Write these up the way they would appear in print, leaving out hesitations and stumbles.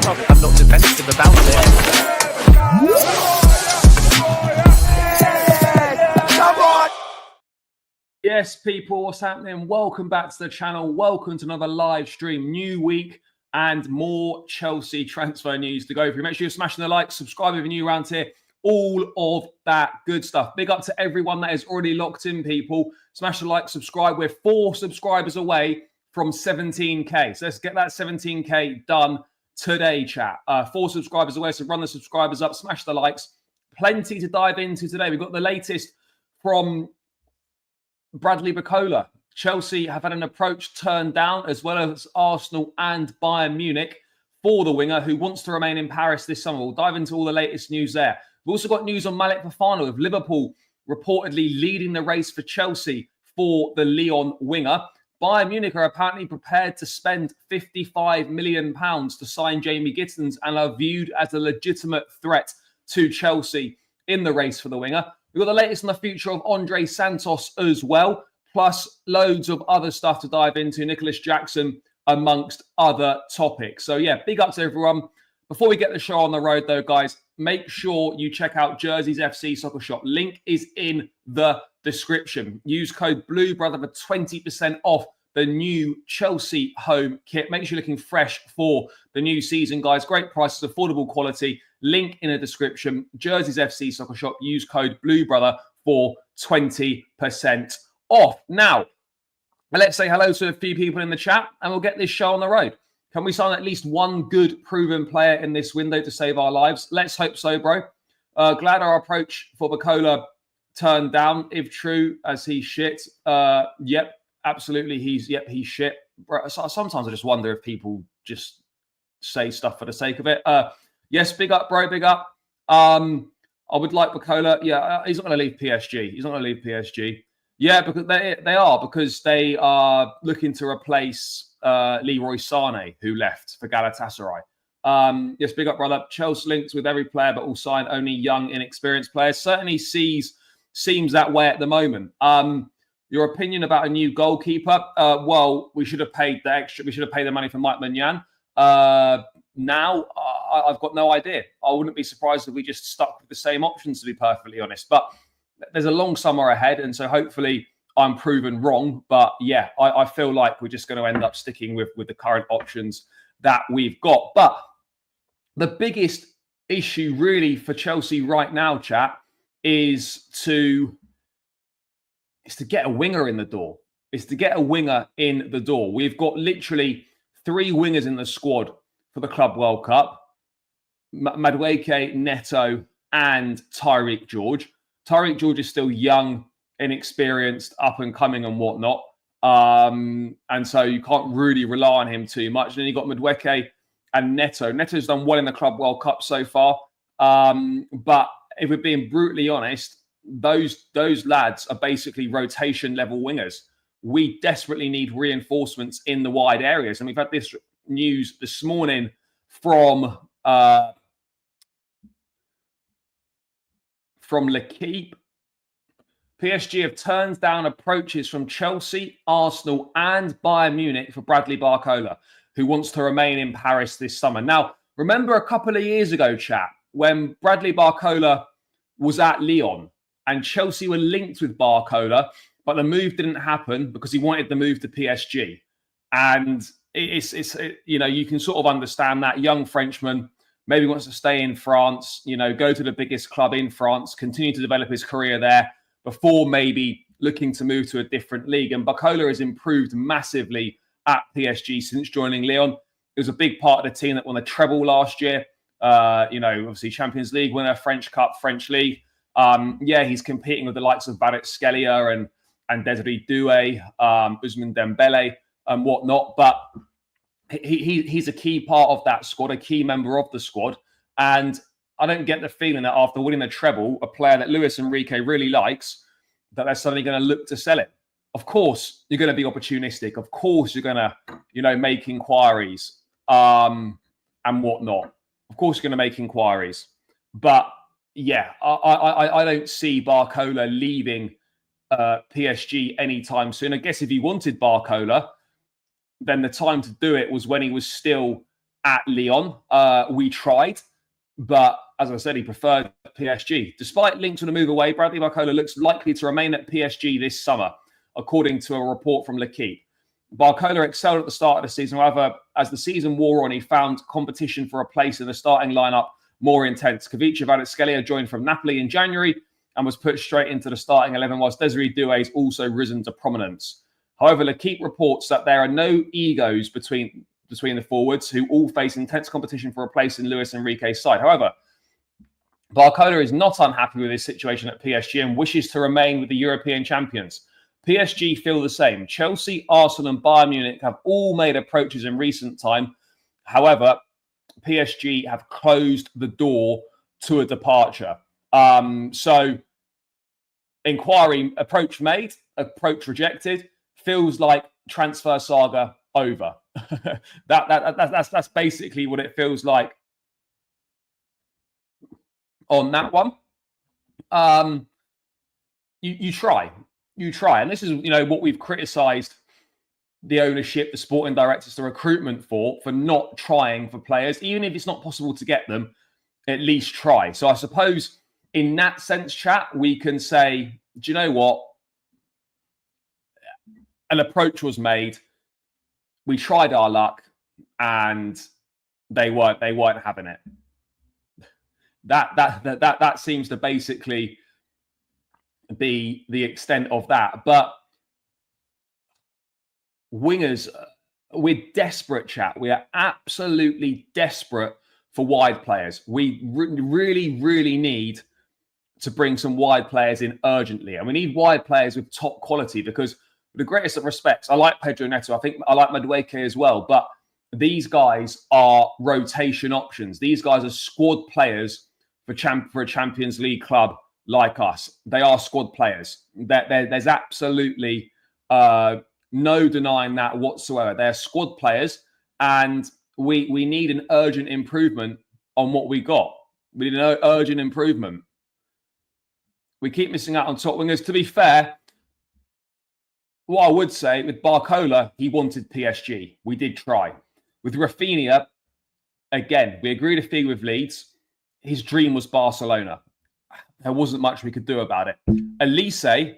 I'm not defensive about it. Yes, people, what's happening? Welcome back to the channel. Welcome to another live stream. New week and more Chelsea transfer news to go through. Make sure you're smashing the like, subscribe if you're new around here. All of that good stuff. Big up to everyone that is already locked in, people. Smash the like, subscribe. We're 4 subscribers away from 17K. So let's get that 17K done today, chat. 4 subscribers away, so run the subscribers up, smash the likes. Plenty to dive into today. We've got the latest from Bradley Barcola. Chelsea have had an approach turned down, as well as Arsenal and Bayern Munich, for the winger who wants to remain in Paris this summer. We'll dive into all the latest news there. We've also got news on Malick Fofana, with Liverpool reportedly leading the race for Chelsea for the Lyon winger. Bayern Munich are apparently prepared to spend £55 million to sign Jamie Gittens and are viewed as a legitimate threat to Chelsea in the race for the winger. We've got the latest on the future of Andre Santos as well, plus loads of other stuff to dive into, Nicholas Jackson, amongst other topics. So yeah, big up to everyone. Before we get the show on the road though, guys, make sure you check out Jersey's FC Soccer Shop. Link is in the description. Use code BLUEBROTHER for 20% off the new Chelsea home kit. Make sure you're looking fresh for the new season, guys. Great prices, affordable quality. Link in the description. Jersey's FC Soccer Shop. Use code BLUEBROTHER for 20% off. Now, let's say hello to a few people in the chat and we'll get this show on the road. Can we sign at least one good proven player in this window to save our lives? Let's hope so, bro. Glad our approach for Barcola turned down. If true, as he shit. Yep. Absolutely, he's shit. Sometimes I just wonder if people just say stuff for the sake of it. Yes, big up, bro, big up. I would like Barcola. Yeah, he's not going to leave PSG. He's not going to leave PSG. Yeah, because they are, because they are looking to replace Leroy Sané, who left for Galatasaray. Yes, big up, brother. Chelsea linked with every player, but will sign only young, inexperienced players. Certainly seems that way at the moment. Your opinion about a new goalkeeper? Well, we should have paid the extra. We should have paid the money for Mike Maignan. Now, I've got no idea. I wouldn't be surprised if we just stuck with the same options, to be perfectly honest. But there's a long summer ahead, and so hopefully I'm proven wrong. But yeah, I feel like we're just going to end up sticking with the current options that we've got. But the biggest issue really for Chelsea right now, chat, is to get a winger in the door. It's to get a winger in the door. We've got literally 3 wingers in the squad for the Club World Cup. Madueke, Neto, and Tyreek George. Tyreek George is still young, inexperienced, up and coming and whatnot. And so you can't really rely on him too much. And then you've got Madueke and Neto. Neto's done well in the Club World Cup so far. But if we're being brutally honest, those lads are basically rotation level wingers. We desperately need reinforcements in the wide areas, and we've had this news this morning from L'Equipe. PSG have turned down approaches from Chelsea, Arsenal, and Bayern Munich for Bradley Barcola, who wants to remain in Paris this summer. Now, remember a couple of years ago, chat, when Bradley Barcola was at Lyon, and Chelsea were linked with Barcola, but the move didn't happen because he wanted the move to PSG. And it's you can sort of understand that. Young Frenchman, maybe wants to stay in France, go to the biggest club in France, continue to develop his career there before maybe looking to move to a different league. And Barcola has improved massively at PSG since joining Lyon. It was a big part of the team that won the treble last year. Obviously Champions League winner, French Cup, French League. He's competing with the likes of Kvaratskhelia and Desiree Doué, Ousmane Dembele and whatnot. But he's a key part of that squad, a key member of the squad. And I don't get the feeling that after winning the treble, a player that Luis Enrique really likes, that they're suddenly going to look to sell it. Of course, you're going to be opportunistic. Of course, you're going to, make inquiries and whatnot. Of course, you're going to make inquiries. But yeah, I don't see Barcola leaving PSG anytime soon. I guess if he wanted Barcola, then the time to do it was when he was still at Lyon. We tried, but as I said, he preferred PSG. Despite links on a move away, Bradley Barcola looks likely to remain at PSG this summer, according to a report from L'Equipe. Barcola excelled at the start of the season. However, as the season wore on, he found competition for a place in the starting lineup more intense. Kavicha Kvaratskhelia joined from Napoli in January and was put straight into the starting 11, whilst Desiree Doué has also risen to prominence. However, L'Equipe reports that there are no egos between the forwards, who all face intense competition for a place in Luis Enrique's side. However, Barcola is not unhappy with his situation at PSG and wishes to remain with the European champions. PSG feel the same. Chelsea, Arsenal and Bayern Munich have all made approaches in recent time. However, PSG have closed the door to a departure. So, inquiry, approach made, approach rejected, feels like transfer saga over. That's basically what it feels like on that one. You try, and this is what we've criticised the ownership, the sporting directors, the recruitment for not trying for players, even if it's not possible to get them. At least try. So I suppose in that sense, chat, we can say, do you know what? An approach was made. We tried our luck, and they weren't having it. That seems to basically be the extent of that. But wingers, we're desperate, chat. We are absolutely desperate for wide players. We really need to bring some wide players in urgently. And we need wide players with top quality, because with the greatest of respects, I like Pedro Neto. I think I like Madueke as well. But these guys are rotation options. These guys are squad players for a Champions League club like us. They are squad players. There's absolutely no denying that whatsoever. They're squad players, and we need an urgent improvement on what we got. We need an urgent improvement. We keep missing out on top wingers. To be fair, what I would say with Barcola, he wanted PSG. We did try. With Rafinha, again, we agreed a fee with Leeds. His dream was Barcelona. There wasn't much we could do about it. Elise,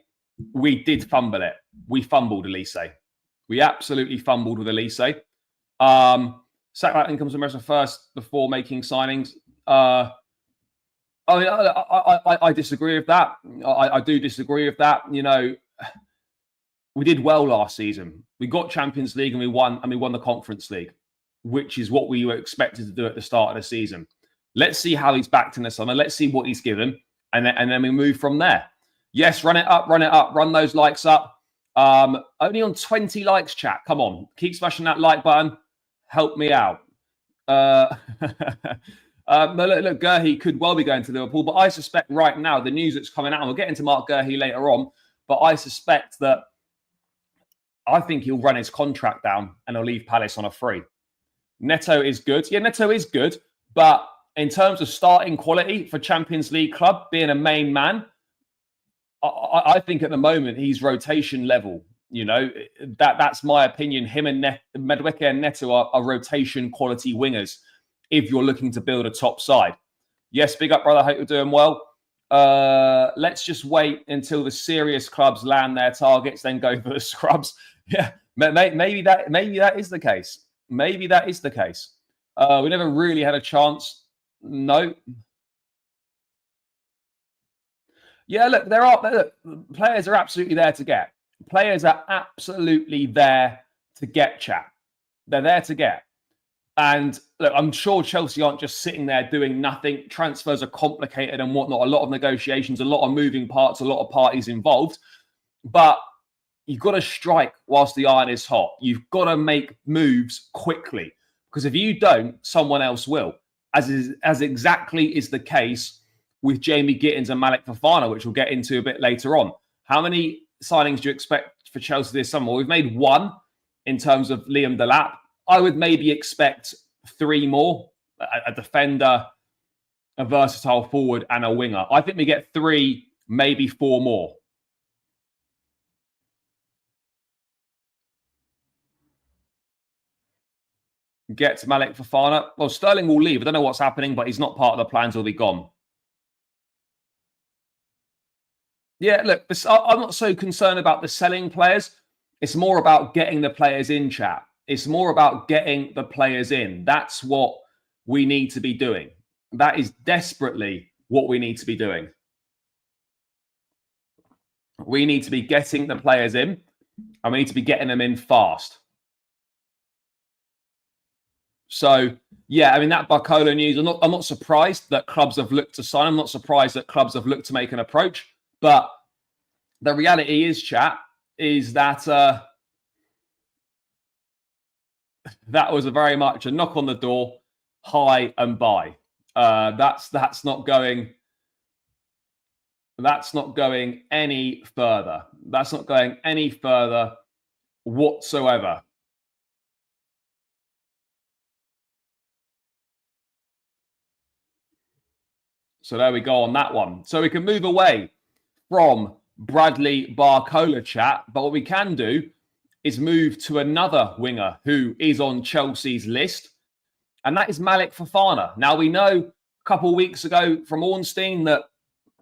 we did fumble it. We fumbled Elise. We absolutely fumbled with Elise. Sacklight incomes from Mercer first before making signings. I disagree with that. I do disagree with that. We did well last season. We got Champions League and we won the Conference League, which is what we were expected to do at the start of the season. Let's see how he's backed in the summer. Let's see what he's given, and then we move from there. Yes, run it up, run those likes up. Only on 20 likes, chat. Come on, keep smashing that like button. Help me out. Look, Gurhey could well be going to Liverpool, but I suspect right now the news that's coming out, and we'll get into Mark Gurhey later on, but I suspect that I think he'll run his contract down and he'll leave Palace on a free. Neto is good. Yeah, Neto is good, but in terms of starting quality for Champions League club, being a main man, I think at the moment he's rotation level. That's my opinion. Him and Madueke and Neto are rotation quality wingers if you're looking to build a top side. Yes, big up, brother. Hope you're doing well. Let's just wait until the serious clubs land their targets, then go for the scrubs. Yeah, maybe that is the case. Maybe that is the case. We never really had a chance. No. Yeah, look, players are absolutely there to get. Players are absolutely there to get, chat. They're there to get. And look, I'm sure Chelsea aren't just sitting there doing nothing. Transfers are complicated and whatnot. A lot of negotiations, a lot of moving parts, a lot of parties involved. But you've got to strike whilst the iron is hot. You've got to make moves quickly. Because if you don't, someone else will. As exactly is the case with Jamie Gittens and Malick Fofana, which we'll get into a bit later on. How many signings do you expect for Chelsea this summer? Well, we've made one in terms of Liam Delap. I would maybe expect 3 more, a defender, a versatile forward, and a winger. I think we get 3, maybe 4 more. get Malick Fofana. Well, Sterling will leave. I don't know what's happening, but he's not part of the plans. He'll be gone. Yeah, look, I'm not so concerned about the selling players. It's more about getting the players in, chat. It's more about getting the players in. That's what we need to be doing. That is desperately what we need to be doing. We need to be getting the players in, and we need to be getting them in fast. So, yeah, I mean, that Barcola news, I'm not surprised that clubs have looked to sign. I'm not surprised that clubs have looked to make an approach. But the reality is, chat, is that that was very much a knock on the door, hi and bye. That's not going any further. That's not going any further whatsoever. So there we go on that one. So we can move away from Bradley Barcola, chat. But what we can do is move to another winger who is on Chelsea's list, and that is Malick Fofana. Now, we know a couple of weeks ago from Ornstein that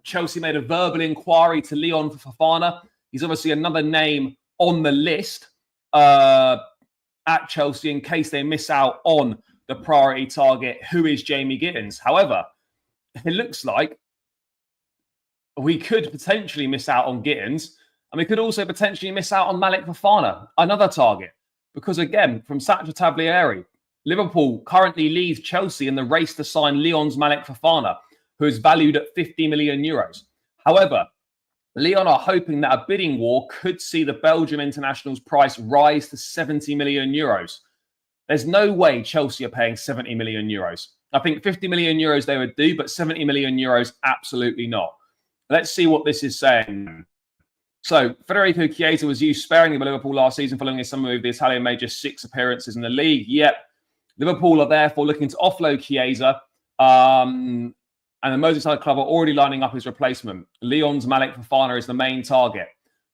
Chelsea made a verbal inquiry to Lyon for Fofana. He's obviously another name on the list at Chelsea in case they miss out on the priority target, who is Jamie Gittens. However, it looks like we could potentially miss out on Gittens, and we could also potentially miss out on Malick Fofana, another target. Because again, from Sanchez Taglieri, Liverpool currently leads Chelsea in the race to sign Lyon's Malick Fofana, who is valued at 50 million euros. However, Lyon are hoping that a bidding war could see the Belgium international's price rise to 70 million euros. There's no way Chelsea are paying 70 million euros. I think 50 million euros they would do, but 70 million euros, absolutely not. Let's see what this is saying. So, Federico Chiesa was used sparingly by Liverpool last season following his summer move. The Italian made just 6 appearances in the league. Yep. Liverpool are therefore looking to offload Chiesa. And the Merseyside club are already lining up his replacement. Lyon's Malick Fofana is the main target.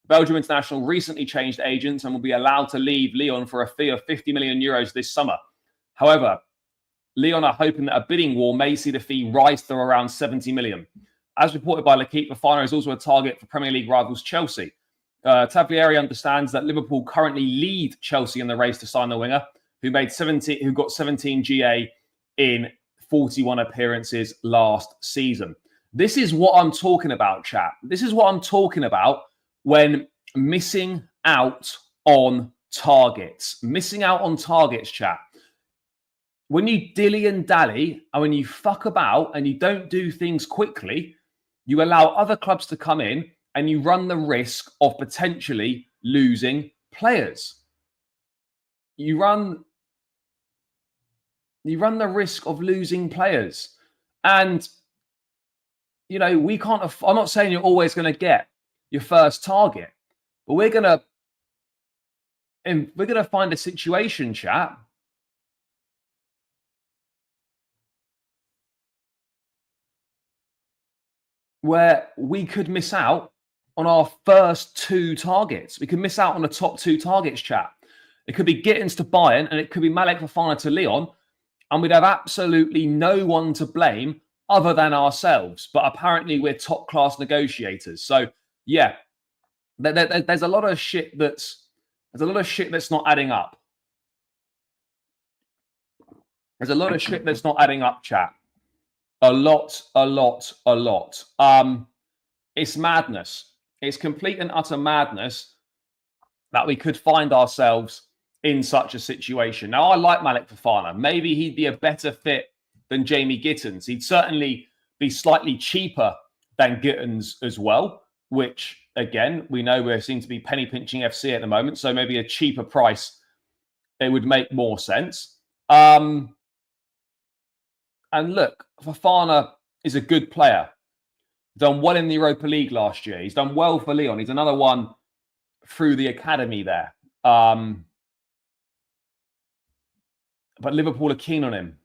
Belgium international recently changed agents and will be allowed to leave Lyon for a fee of 50 million euros this summer. However, Lyon are hoping that a bidding war may see the fee rise to around 70 million. As reported by L'Equipe, Fofana is also a target for Premier League rivals Chelsea. Taglieri understands that Liverpool currently lead Chelsea in the race to sign the winger, who got 17 GA in 41 appearances last season. This is what I'm talking about, chat. This is what I'm talking about when missing out on targets. Missing out on targets, chat. When you dilly and dally and when you fuck about and you don't do things quickly, you allow other clubs to come in and you run the risk of potentially losing players. You run the risk of losing players. And, you know, we can't, I'm not saying you're always going to get your first target, but we're going to find a situation, chat, where we could miss out on our first 2 targets. We could miss out on the top 2 targets, chat. It could be Gittens to Bayern and it could be Malick Fofana to Lyon, and we'd have absolutely no one to blame other than ourselves. But apparently we're top-class negotiators. So, yeah, there's a lot of shit that's not adding up. There's a lot of shit that's not adding up, chat. A lot. It's madness. It's complete and utter madness that we could find ourselves in such a situation. Now, I like Malick Fofana. Maybe he'd be a better fit than Jamie Gittens. He'd certainly be slightly cheaper than Gittens as well, which, again, we know we seem to be penny pinching FC at the moment. So maybe a cheaper price, it would make more sense. And look, Fofana is a good player. Done well in the Europa League last year. He's done well for Lyon. He's another one through the academy there. But Liverpool are keen on him.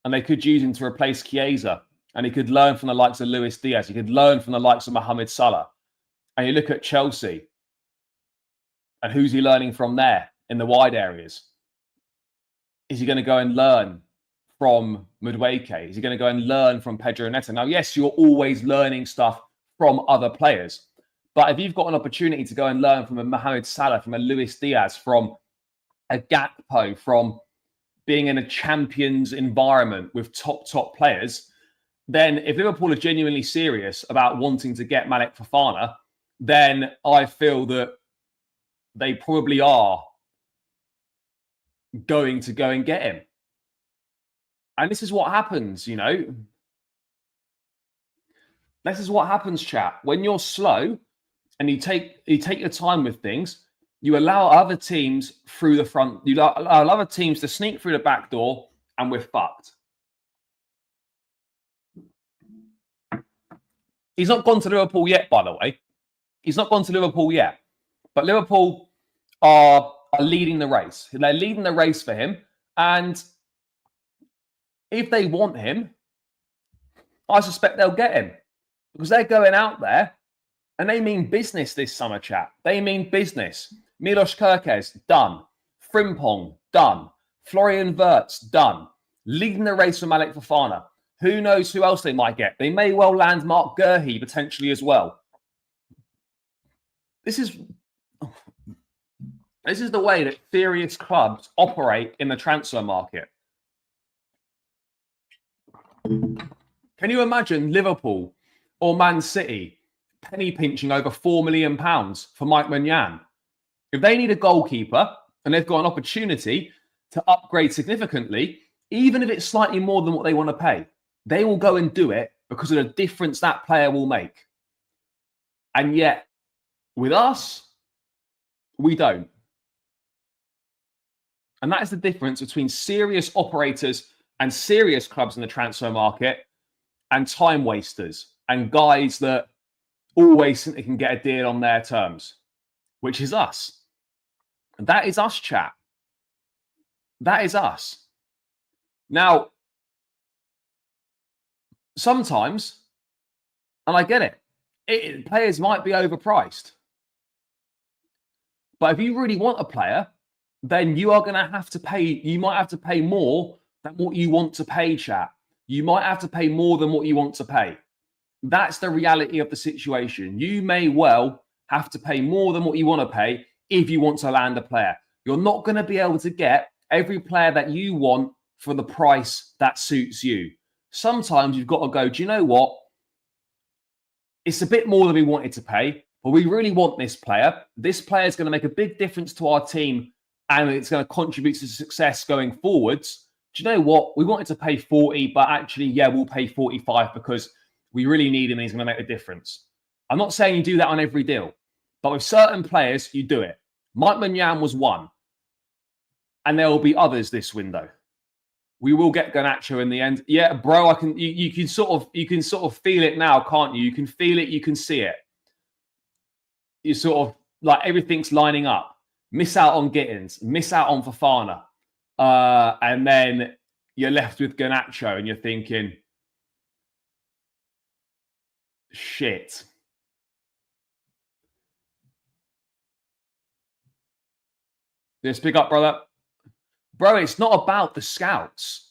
And they could use him to replace Chiesa. And he could learn from the likes of Luis Diaz. He could learn from the likes of Mohamed Salah. And you look at Chelsea. And who's he learning from there in the wide areas? is he going to go and learn from Madueke? Is he going to go and learn from Pedro Neto? Now, yes, you're always learning stuff from other players. But if you've got an opportunity to go and learn from a Mohamed Salah, from a Luis Diaz, from a Gakpo, from being in a Champions environment with top players, then if Liverpool are genuinely serious about wanting to get Malick Fofana, then I feel that they probably are going to go and get him. And this is what happens, you know. This is what happens, chat. When you're slow and you take your time with things, you allow other teams through the front. You allow other teams to sneak through the back door, and we're fucked. He's not gone to Liverpool yet, by the way. He's not gone to Liverpool yet. But Liverpool are leading the race. They're leading the race for him. And if they want him, I suspect they'll get him. Because they're going out there and they mean business this summer, chat. They mean business. Milos Kerkez, done. Frimpong, done. Florian Wirtz, done. Leading the race for Malick Fofana. Who knows who else they might get? They may well land Mark Gurhey potentially as well. This is the way that serious clubs operate in the transfer market. Can you imagine Liverpool or Man City penny pinching over £4 million for Mike Maignan? If they need a goalkeeper and they've got an opportunity to upgrade significantly, even if it's slightly more than what they want to pay, they will go and do it because of the difference that player will make. And yet, with us, we don't. And that is the difference between serious operators and serious clubs in the transfer market and time wasters and guys that always think they can get a deal on their terms, which is us. And that is us, chat. That is us. Now, sometimes, and I get it, players might be overpriced. But if you really want a player, then you are going to have to pay, you might have to pay more than what you want to pay, chat. You might have to pay more than what you want to pay. That's the reality of the situation. You may well have to pay more than what you want to pay if you want to land a player. You're not going to be able to get every player that you want for the price that suits you. Sometimes you've got to go, do you know what? It's a bit more than we wanted to pay, but we really want this player. This player is going to make a big difference to our team and it's going to contribute to success going forwards. Do you know what? We wanted to pay 40, but actually, yeah, we'll pay 45 because we really need him and he's going to make a difference. I'm not saying you do that on every deal, but with certain players, you do it. Mike Maignan was one, and there will be others this window. We will get Garnacho in the end. Yeah, bro, I can. You can sort of feel it now, can't you? You can feel it. You can see it. You sort of like everything's lining up. Miss out on Gittens, miss out on Fofana, and then you're left with Garnacho, and you're thinking, shit. Let's pick up, brother. Bro, it's not about the scouts.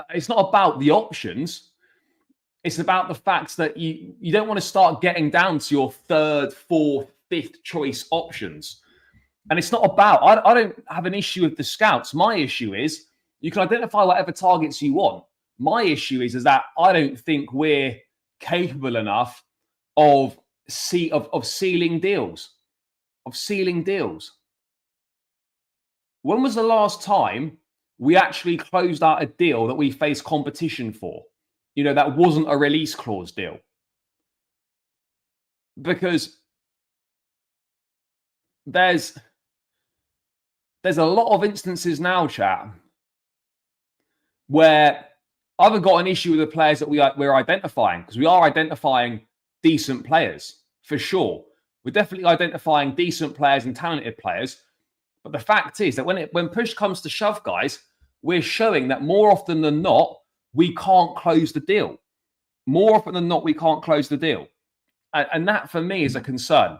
It's not about the options. It's about the fact that you don't want to start getting down to your third, fourth, fifth choice options. And it's not about, I don't have an issue with the scouts. My issue is you can identify whatever targets you want. My issue is that I don't think we're capable enough of sealing deals. When was the last time we actually closed out a deal that we faced competition for? You know, that wasn't a release clause deal. Because there's a lot of instances now, chat, where I haven't got an issue with the players that we're identifying, because we are identifying decent players, for sure. We're definitely identifying decent players and talented players. But the fact is that when push comes to shove, guys, we're showing that more often than not, we can't close the deal. More often than not, we can't close the deal. And that, for me, is a concern.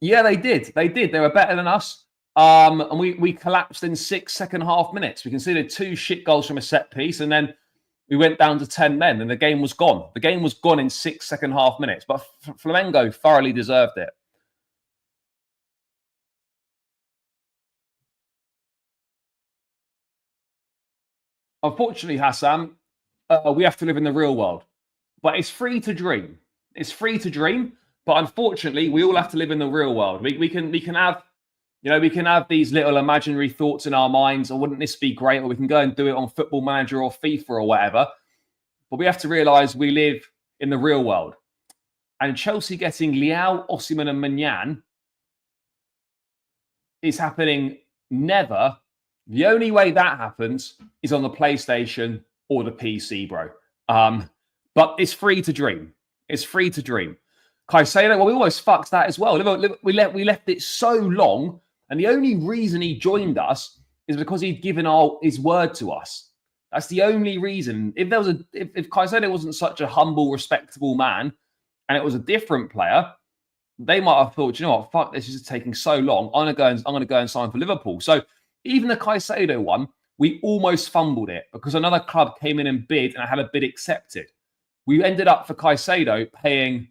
Yeah, they did. They were better than us. And we collapsed in 6 second-half minutes. We conceded 2 shit goals from a set piece, and then we went down to 10 men, and the game was gone. The game was gone in 6 second-half minutes, but Flamengo thoroughly deserved it. Unfortunately, Hassan, we have to live in the real world. But it's free to dream. It's free to dream. But unfortunately, we all have to live in the real world. We can have, we can have these little imaginary thoughts in our minds. Or wouldn't this be great? Or we can go and do it on Football Manager or FIFA or whatever. But we have to realise we live in the real world. And Chelsea getting Leao, Osimhen, and Maignan is happening never. The only way that happens is on the PlayStation or the PC, bro. But it's free to dream. It's free to dream. Caicedo, well, we almost fucked that as well. We left it so long, and the only reason he joined us is because he'd given his word to us. That's the only reason. If Caicedo wasn't such a humble, respectable man, and it was a different player, they might have thought, you know what, fuck, this is taking so long. I'm gonna go and sign for Liverpool. So even the Caicedo one, we almost fumbled it because another club came in and bid and had a bid accepted. We ended up for Caicedo paying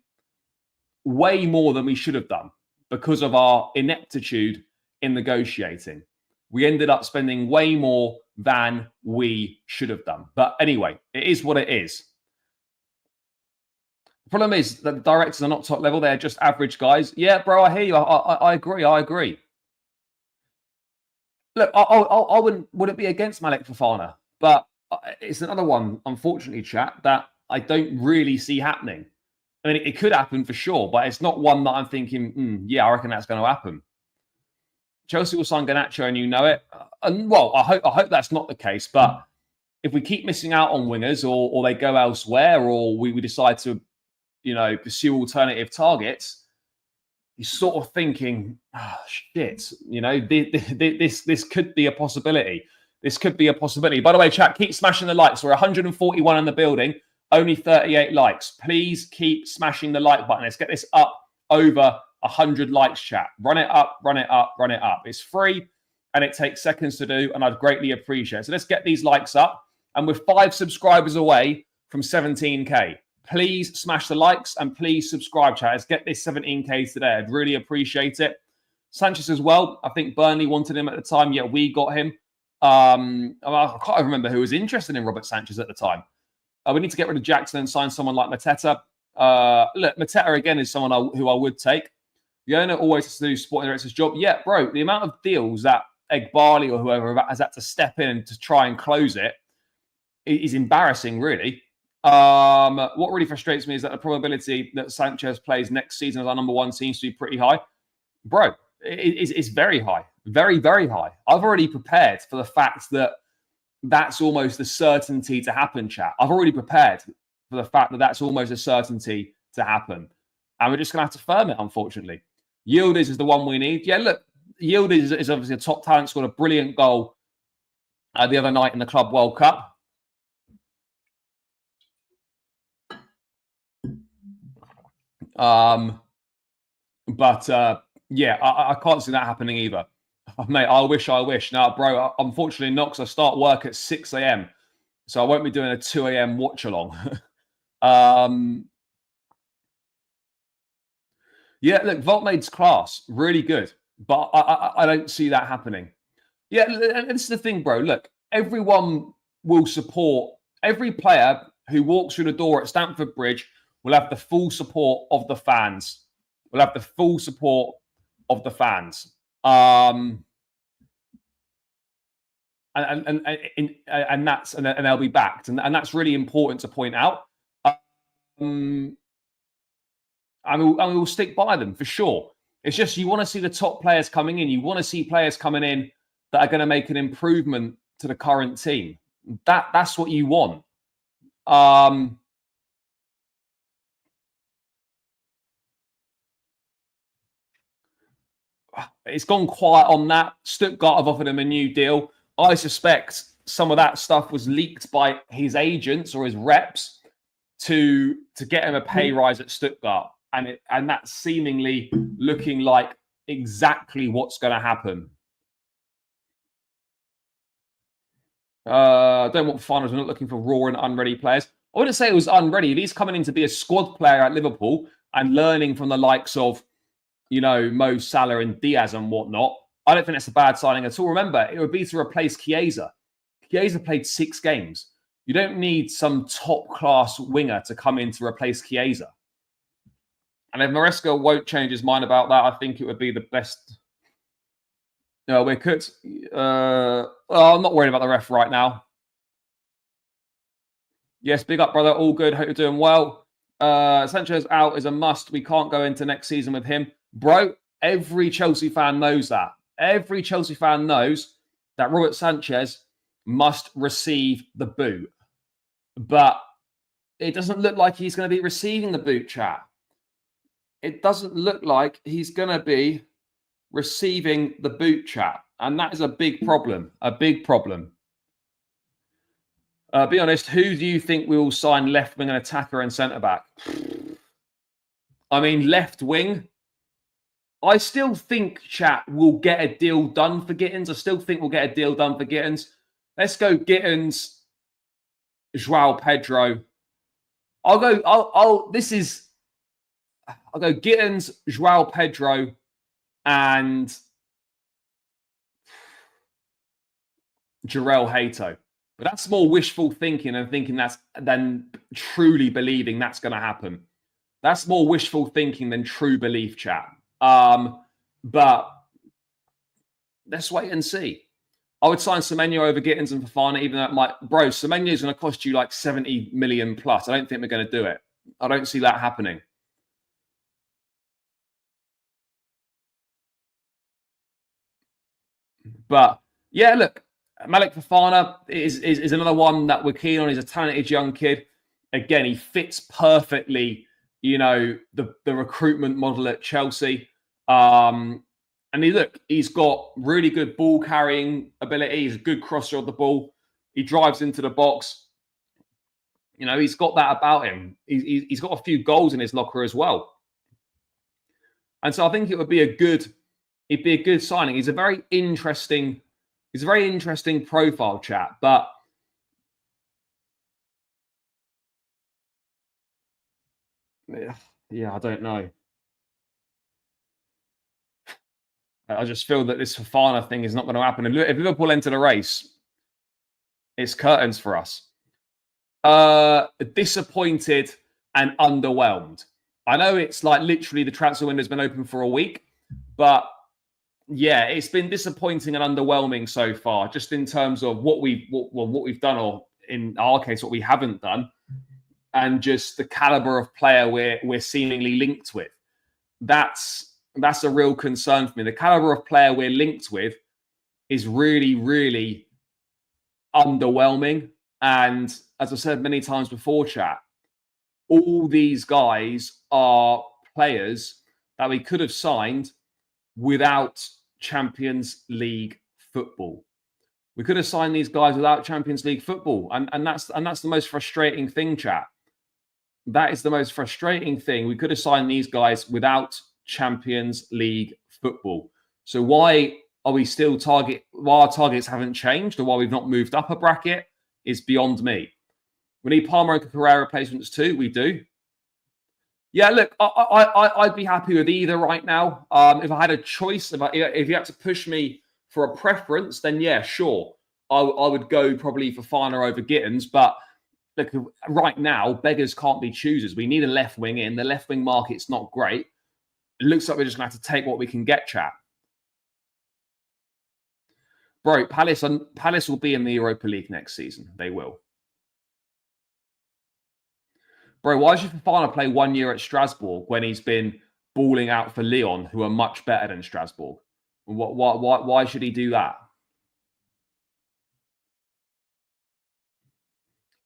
way more than we should have done because of our ineptitude in negotiating. We ended up spending way more than we should have done. But anyway, it is what it is. The problem is that the directors are not top level. They're just average guys. Yeah, bro, I hear you. I agree. I agree. Look, I wouldn't be against Malick Fofana, but it's another one, unfortunately, chat, that I don't really see happening. I mean, it could happen for sure, but it's not one that I'm thinking, yeah, I reckon that's going to happen. Chelsea will sign Garnacho, and you know it. And well, I hope that's not the case. But if we keep missing out on wingers, or they go elsewhere, or we decide to, pursue alternative targets, you're sort of thinking, shit, this could be a possibility. This could be a possibility. By the way, chat, keep smashing the likes. We're 141 in the building, only 38 likes. Please keep smashing the like button. Let's get this up over 100 likes, chat. Run it up, run it up, run it up. It's free and it takes seconds to do, and I'd greatly appreciate it. So let's get these likes up. And we're 5 subscribers away from 17K. Please smash the likes and please subscribe, chat. Let's get this 17K today. I'd really appreciate it. Sanchez as well. I think Burnley wanted him at the time. Yeah, we got him. I can't remember who was interested in Robert Sanchez at the time. We need to get rid of Jackson and sign someone like Mateta. Look, Mateta, again, is someone who I would take. The owner always has to do sporting director's job. Yeah, bro, the amount of deals that Barley or whoever has had to step in to try and close it is embarrassing, really. What really frustrates me is that the probability that Sanchez plays next season as our number one seems to be pretty high. Bro, it's very high. Very, very high. I've already prepared for the fact that that's almost a certainty to happen, chat. I've already prepared for the fact that that's almost a certainty to happen. And we're just going to have to firm it, unfortunately. Yildiz is the one we need. Yeah, look, Yildiz is obviously a top talent, scored a brilliant goal the other night in the Club World Cup. Yeah, I can't see that happening either. Mate, I wish. Now, bro, unfortunately not, because I start work at 6 a.m. So I won't be doing a 2 a.m. watch along. Yeah, look, Voltmade's class, really good. But I don't see that happening. Yeah, and this is the thing, bro. Look, everyone will support, every player who walks through the door at Stamford Bridge will have the full support of the fans. We'll have the full support of the fans. And they'll be backed. And that's really important to point out. And we'll stick by them for sure. It's just you want to see the top players coming in. You want to see players coming in that are going to make an improvement to the current team. That's what you want. It's gone quiet on that. Stuttgart have offered him a new deal. I suspect some of that stuff was leaked by his agents or his reps to get him a pay rise at Stuttgart. And that's seemingly looking like exactly what's going to happen. I don't want finals. We're not looking for raw and unready players. I wouldn't say it was unready. If he's coming in to be a squad player at Liverpool and learning from the likes of, Mo Salah and Diaz and whatnot, I don't think that's a bad signing at all. Remember, it would be to replace Chiesa. Chiesa played 6 games. You don't need some top-class winger to come in to replace Chiesa. And if Maresca won't change his mind about that, I think it would be the best. No, we're cooked. I'm not worried about the ref right now. Yes, big up, brother. All good. Hope you're doing well. Sanchez out is a must. We can't go into next season with him. Bro, every Chelsea fan knows that. Every Chelsea fan knows that Robert Sanchez must receive the boot. But it doesn't look like he's going to be receiving the boot, chat. It doesn't look like he's going to be receiving the boot, chat. And that is a big problem. A big problem. Be honest, who do you think will sign left wing and attacker and centre back? I mean, left wing. I still think, chat, will get a deal done for Gittens. I still think we'll get a deal done for Gittens. Let's go Gittens, João Pedro. I'll go Gittens, João Pedro, and Jarell Hato. But that's more wishful thinking and thinking than truly believing that's going to happen. That's more wishful thinking than true belief, chat. But let's wait and see. I would sign Semenyo over Gittens and Fofana, even though it might... Bro, Semenyo is going to cost you like 70 million plus. I don't think we're going to do it. I don't see that happening. But, yeah, look, Malick Fofana is another one that we're keen on. He's a talented young kid. Again, he fits perfectly, the recruitment model at Chelsea. And he's got really good ball carrying ability. He's a good crosser of the ball. He drives into the box. He's got that about him. He's got a few goals in his locker as well. And so I think it would be a good signing. He's a very interesting profile, chat. But yeah, I don't know. I just feel that this Fofana thing is not going to happen. If Liverpool enter the race, it's curtains for us. Disappointed and underwhelmed. I know it's like literally the transfer window's been open for a week, but yeah, it's been disappointing and underwhelming so far, just in terms of what we've done, or in our case, what we haven't done, and just the caliber of player we're seemingly linked with. That's a real concern for me. The caliber of player we're linked with is really, really underwhelming. And as I said many times before, chat, all these guys are players that we could have signed without Champions League football. We could have signed these guys without Champions League football. And that's the most frustrating thing, chat. That is the most frustrating thing. We could have signed these guys without Champions League football. So why are we still why our targets haven't changed, or why we've not moved up a bracket, is beyond me. We need Palmer and Correa replacements too. We do. Yeah, look, I'd be happy with either right now. If I had a choice, if you had to push me for a preference, then yeah, sure. I would go probably for Fofana over Gittens. But look, right now, beggars can't be choosers. We need a left wing in. The left wing market's not great. It looks like we're just going to have to take what we can get, chat. Bro, Palace will be in the Europa League next season. They will. Bro, why should Fofana play 1 year at Strasbourg when he's been balling out for Lyon, who are much better than Strasbourg? Why should he do that?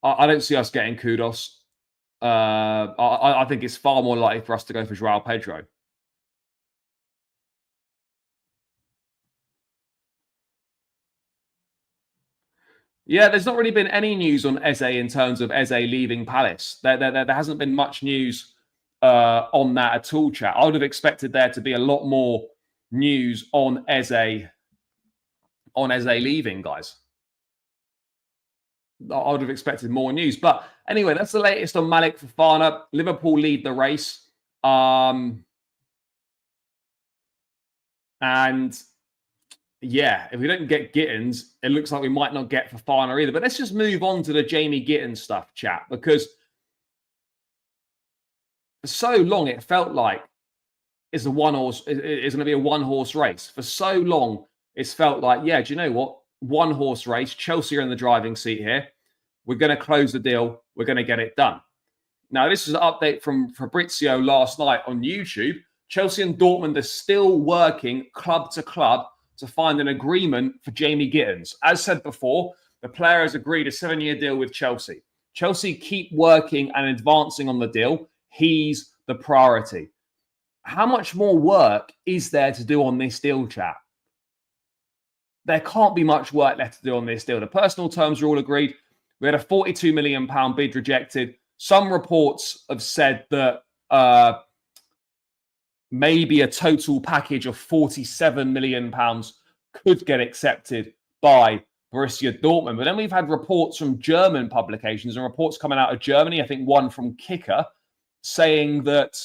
I don't see us getting kudos. I think it's far more likely for us to go for João Pedro. Yeah, there's not really been any news on Eze in terms of Eze leaving Palace. There hasn't been much news on that at all, chat. I would have expected there to be a lot more news on Eze leaving, guys. I would have expected more news. But anyway, that's the latest on Malick Fofana. Liverpool lead the race. And yeah, if we don't get Gittens, it looks like we might not get Fofana either. But let's just move on to the Jamie Gittens stuff, chat, because for so long it felt like it's going to be a one-horse race. For so long, it's felt like, yeah, do you know what? One-horse race. Chelsea are in the driving seat here. We're going to close the deal. We're going to get it done. Now, this is an update from Fabrizio last night on YouTube. Chelsea and Dortmund are still working club to club to find an agreement for Jamie Gittens. As said before, the player has agreed a 7-year deal with Chelsea. Chelsea keep working and advancing on the deal. He's the priority. How much more work is there to do on this deal, chat? There can't be much work left to do on this deal. The personal terms are all agreed. We had a £42 million bid rejected. Some reports have said that maybe a total package of £47 million could get accepted by Borussia Dortmund. But then we've had reports from German publications and reports coming out of Germany, I think one from Kicker, saying that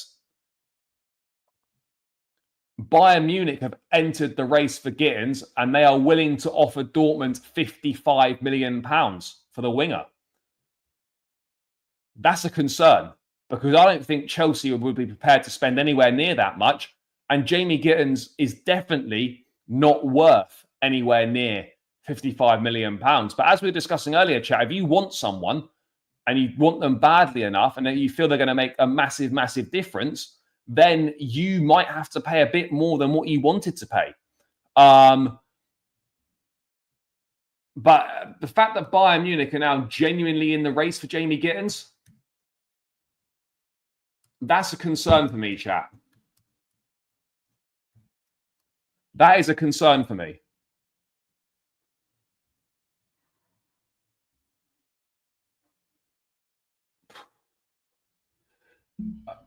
Bayern Munich have entered the race for Gittens and they are willing to offer Dortmund £55 million for the winger. That's a concern because I don't think Chelsea would be prepared to spend anywhere near that much. And Jamie Gittens is definitely not worth anywhere near £55 million. But as we were discussing earlier, chat, if you want someone and you want them badly enough and then you feel they're going to make a massive, massive difference, then you might have to pay a bit more than what you wanted to pay. But the fact that Bayern Munich are now genuinely in the race for Jamie Gittens, that's a concern for me, chat. That is a concern for me.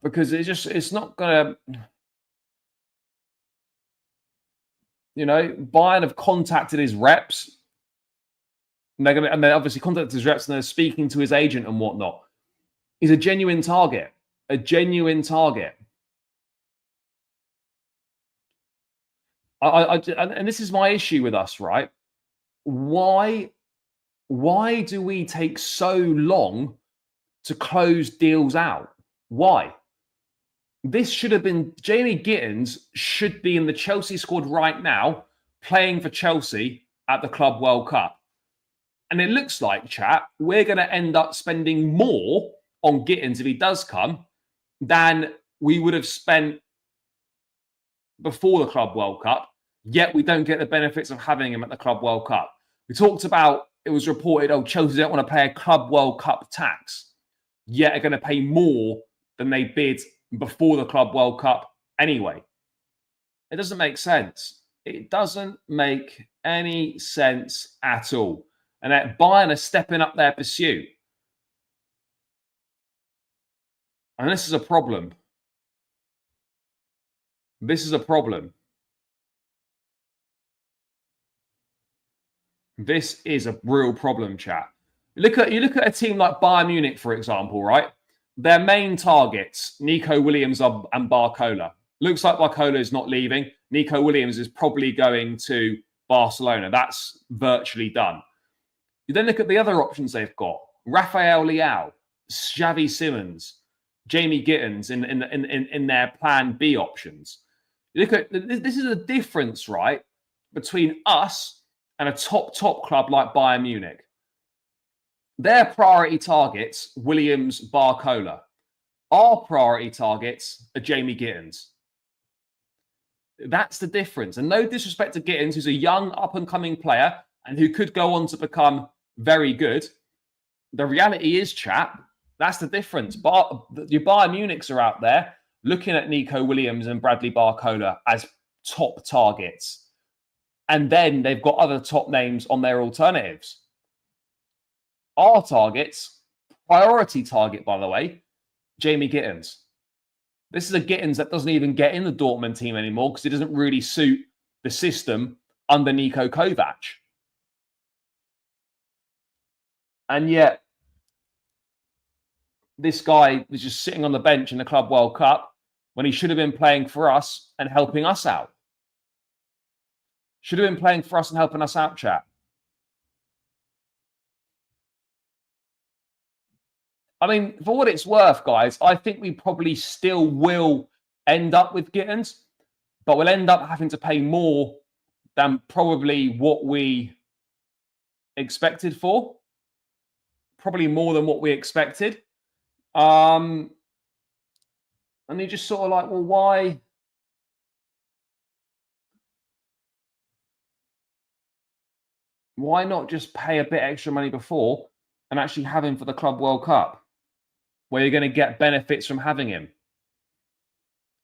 Because it's not going to, Bayern have contacted his reps. And they obviously contacted his reps and they're speaking to his agent and whatnot. He's a genuine target. A genuine target. And this is my issue with us, right? Why do we take so long to close deals out? Why? This should have been, Jamie Gittens should be in the Chelsea squad right now, playing for Chelsea at the Club World Cup. And it looks like, chat, we're going to end up spending more on Gittens if he does come than we would have spent before the Club World Cup, yet we don't get the benefits of having him at the Club World Cup. We talked about, it was reported, Chelsea don't want to pay a Club World Cup tax, yet are going to pay more than they bid before the Club World Cup anyway. It doesn't make sense. It doesn't make any sense at all. And that Bayern are stepping up their pursuit. And this is a problem. This is a problem. This is a real problem, chat. You look at a team like Bayern Munich, for example, right? Their main targets, Nico Williams and Barcola. Looks like Barcola is not leaving. Nico Williams is probably going to Barcelona. That's virtually done. You then look at the other options they've got. Rafael Leao, Xavi Simons, Jamie Gittens in their plan B options. You look at, this is a difference, right, between us and a top club like Bayern Munich. Their priority targets, Williams, Barcola. Our priority targets are Jamie Gittens. That's the difference. And no disrespect to Gittens, who's a young, up-and-coming player and who could go on to become very good. The reality is, chat, that's the difference. Your Bayern Munichs are out there looking at Nico Williams and Bradley Barcola as top targets. And then they've got other top names on their alternatives. Our targets, priority target, by the way, Jamie Gittens. This is a Gittens that doesn't even get in the Dortmund team anymore because it doesn't really suit the system under Niko Kovac. And yet, this guy was just sitting on the bench in the Club World Cup when he should have been playing for us and helping us out. Should have been playing for us and helping us out, chat. I mean, for what it's worth, guys, I think we probably still will end up with Gittens, but we'll end up having to pay more than probably what we expected for. Probably more than what we expected. And you're just sort of like, well, why? Why not just pay a bit extra money before and actually have him for the Club World Cup, where you're going to get benefits from having him?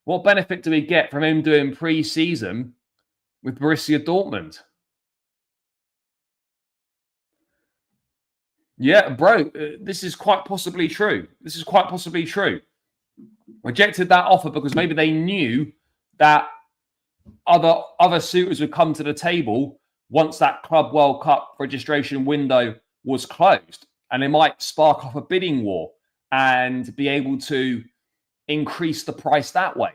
What benefit do we get from him doing pre-season with Borussia Dortmund? Yeah, bro, this is quite possibly true. This is quite possibly true. Rejected that offer because maybe they knew that other suitors would come to the table once that Club World Cup registration window was closed, and it might spark off a bidding war and be able to increase the price that way.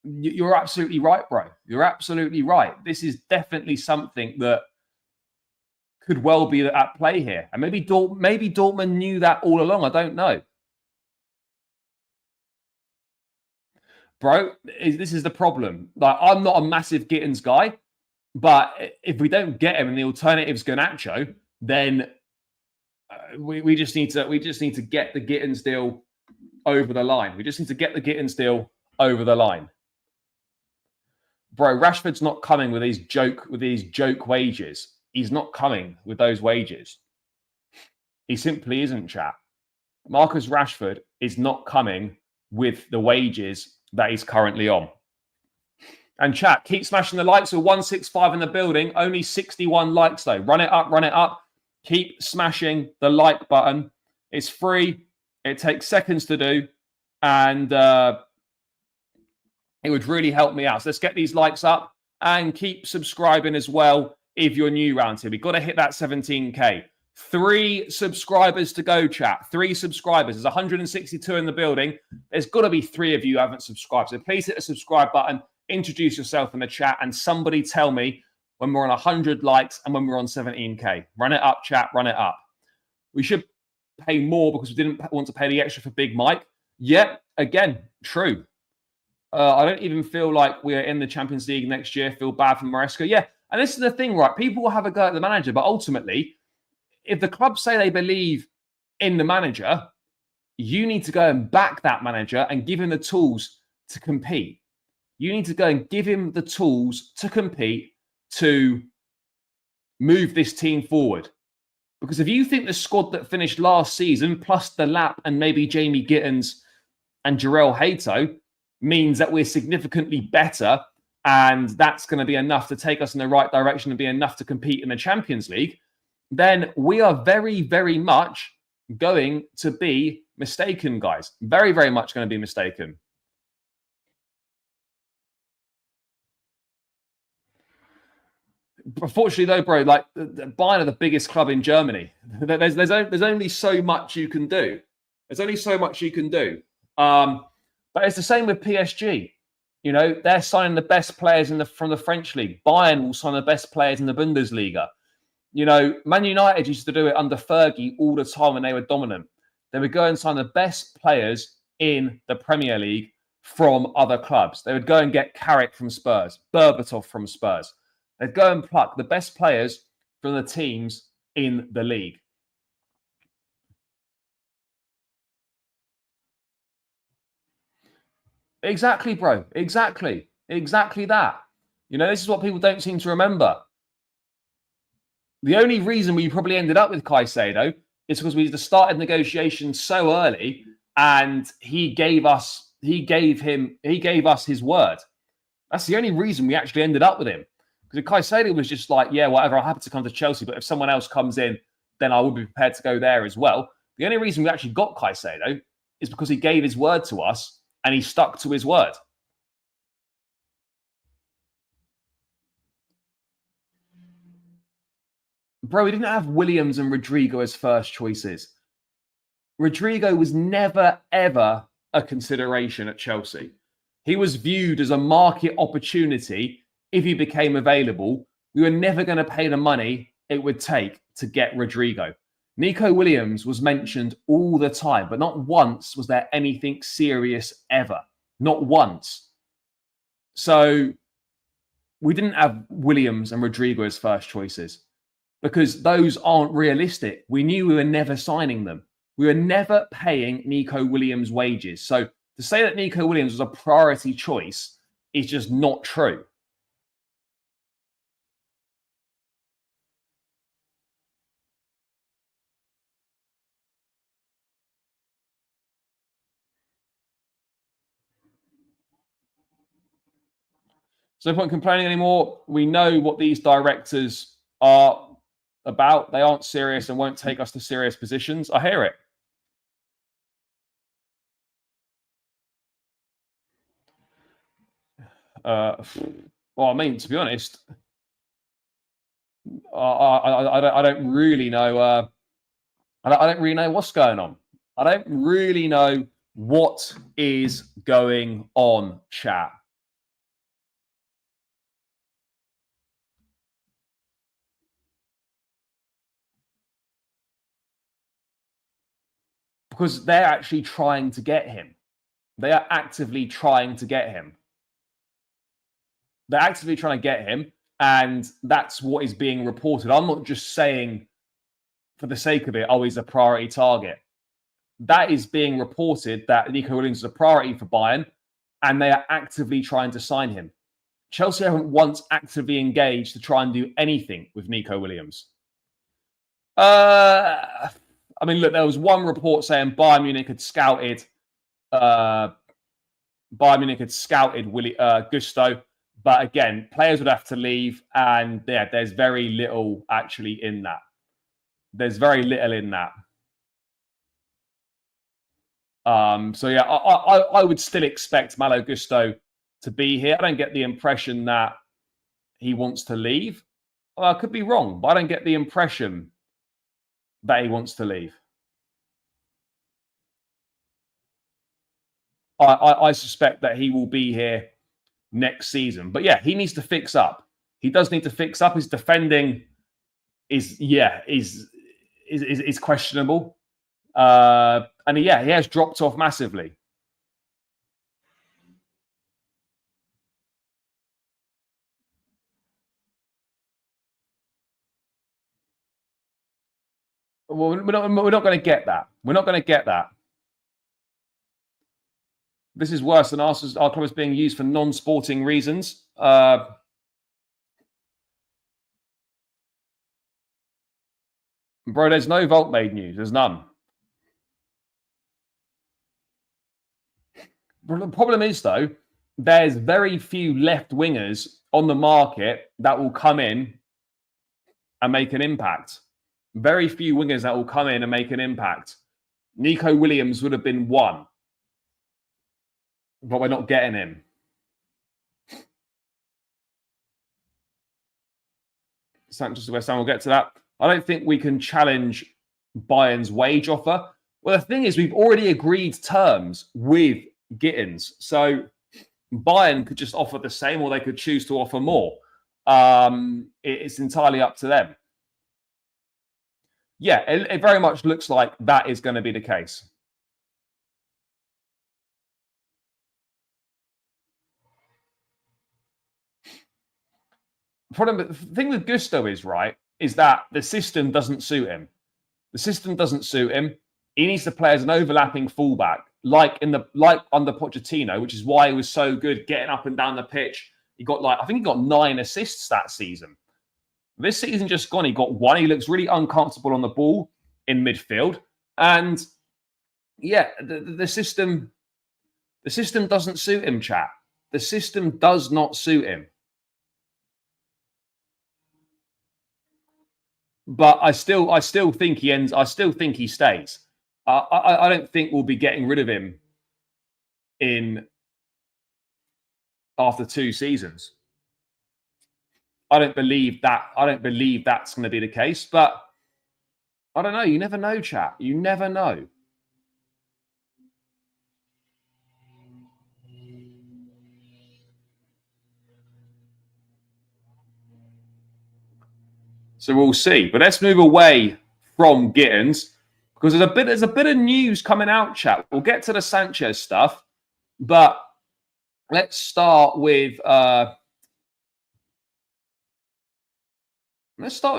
You're absolutely right, bro. You're absolutely right. This is definitely something that could well be at play here. And maybe Dortmund knew that all along. I don't know. Bro, this is the problem. Like, I'm not a massive Gittens guy, but if we don't get him and the alternative is Garnacho, then we just need to get the Gittens deal over the line. We just need to get the Gittens deal over the line. Bro, Rashford's not coming with these joke wages. He's not coming with those wages. He simply isn't, chat. Marcus Rashford is not coming with the wages that he's currently on. And chat, keep smashing the likes. We're 165 in the building. Only 61 likes though. Run it up, run it up. Keep smashing the like button. It's free. It takes seconds to do. And it would really help me out. So let's get these likes up and keep subscribing as well if you're new around here. We've got to hit that 17K. 3 subscribers to go, chat. 3 subscribers. There's 162 in the building. There's got to be 3 of you who haven't subscribed. So please hit the subscribe button. Introduce yourself in the chat and somebody tell me when we're on 100 likes and when we're on 17K. Run it up, chat. Run it up. We should pay more because we didn't want to pay the extra for Big Mike. Yet, again, true. I don't even feel like we're in the Champions League next year. Feel bad for Maresca. Yeah, and this is the thing, right? People will have a go at the manager, but ultimately, if the club say they believe in the manager, you need to go and back that manager and give him the tools to compete. You need to go and give him the tools to compete, to move this team forward. Because if you think the squad that finished last season, plus the Lap and maybe Jamie Gittens and Jarell Hato, means that we're significantly better and that's going to be enough to take us in the right direction and be enough to compete in the Champions League, then we are very, very much going to be mistaken, guys. Very, very much going to be mistaken. Unfortunately, though, bro, like Bayern are the biggest club in Germany. There's only so much you can do. There's only so much you can do. But it's the same with PSG. You know, they're signing the best players from the French league. Bayern will sign the best players in the Bundesliga. You know, Man United used to do it under Fergie all the time when they were dominant. They would go and sign the best players in the Premier League from other clubs. They would go and get Carrick from Spurs, Berbatov from Spurs. They'd go and pluck the best players from the teams in the league. Exactly, bro. Exactly. Exactly that. You know, this is what people don't seem to remember. The only reason we probably ended up with Caicedo is because we started negotiations so early and he gave us his word. That's the only reason we actually ended up with him. Because if Caicedo was just like, yeah, whatever, I happen to come to Chelsea, but if someone else comes in, then I would be prepared to go there as well. The only reason we actually got Caicedo is because he gave his word to us and he stuck to his word. Bro, we didn't have Williams and Rodrigo as first choices. Rodrigo was never, ever a consideration at Chelsea. He was viewed as a market opportunity if he became available. We were never going to pay the money it would take to get Rodrigo. Nico Williams was mentioned all the time, but not once was there anything serious ever. Not once. So we didn't have Williams and Rodrigo as first choices because those aren't realistic. We knew we were never signing them. We were never paying Nico Williams wages. So to say that Nico Williams was a priority choice is just not true. So no point complaining anymore. We know what these directors are about. They aren't serious and won't take us to serious positions. I hear it. Well, I mean, to be honest, I don't really know. I don't really know what's going on. I don't really know what is going on, chat. Because they're actually trying to get him. They are actively trying to get him. They're actively trying to get him, and that's what is being reported. I'm not just saying for the sake of it, oh, he's a priority target. That is being reported that Nico Williams is a priority for Bayern, and they are actively trying to sign him. Chelsea haven't once actively engaged to try and do anything with Nico Williams. I mean, look, there was one report saying Bayern Munich had scouted Gusto. But again, players would have to leave, and yeah, there's very little actually in that. There's very little in that. So yeah, I would still expect Malo Gusto to be here. I don't get the impression that he wants to leave. I could be wrong, but I don't get the impression that he wants to leave. I suspect that he will be here next season. But yeah, he needs to fix up. He does need to fix up. His defending is questionable. And he has dropped off massively. Well, we're not going to get that. We're not going to get that. This is worse than our club is being used for non-sporting reasons. Bro, there's no Voltmade news. There's none. The problem is, though, there's very few left wingers on the market that will come in and make an impact. Very few wingers that will come in and make an impact. Nico Williams would have been one, but we're not getting him. Sanchez to West Ham, we'll get to that. I don't think we can challenge Bayern's wage offer. Well, the thing is, we've already agreed terms with Gittens. So Bayern could just offer the same, or they could choose to offer more. It's entirely up to them. Yeah, it very much looks like that is going to be the case. The thing with Gusto is that the system doesn't suit him. The system doesn't suit him. He needs to play as an overlapping fullback, like under Pochettino, which is why he was so good getting up and down the pitch. He got I think he got 9 assists that season. This season just gone, he got 1. He looks really uncomfortable on the ball in midfield, and yeah, the system doesn't suit him, chat. The system does not suit him. But I still think he ends. I still think he stays. I don't think we'll be getting rid of him after 2 seasons. I don't believe that. I don't believe that's going to be the case. But I don't know. You never know, chat. You never know. So we'll see. But let's move away from Gittens because there's a bit of news coming out, chat. We'll get to the Sanchez stuff, but let's start with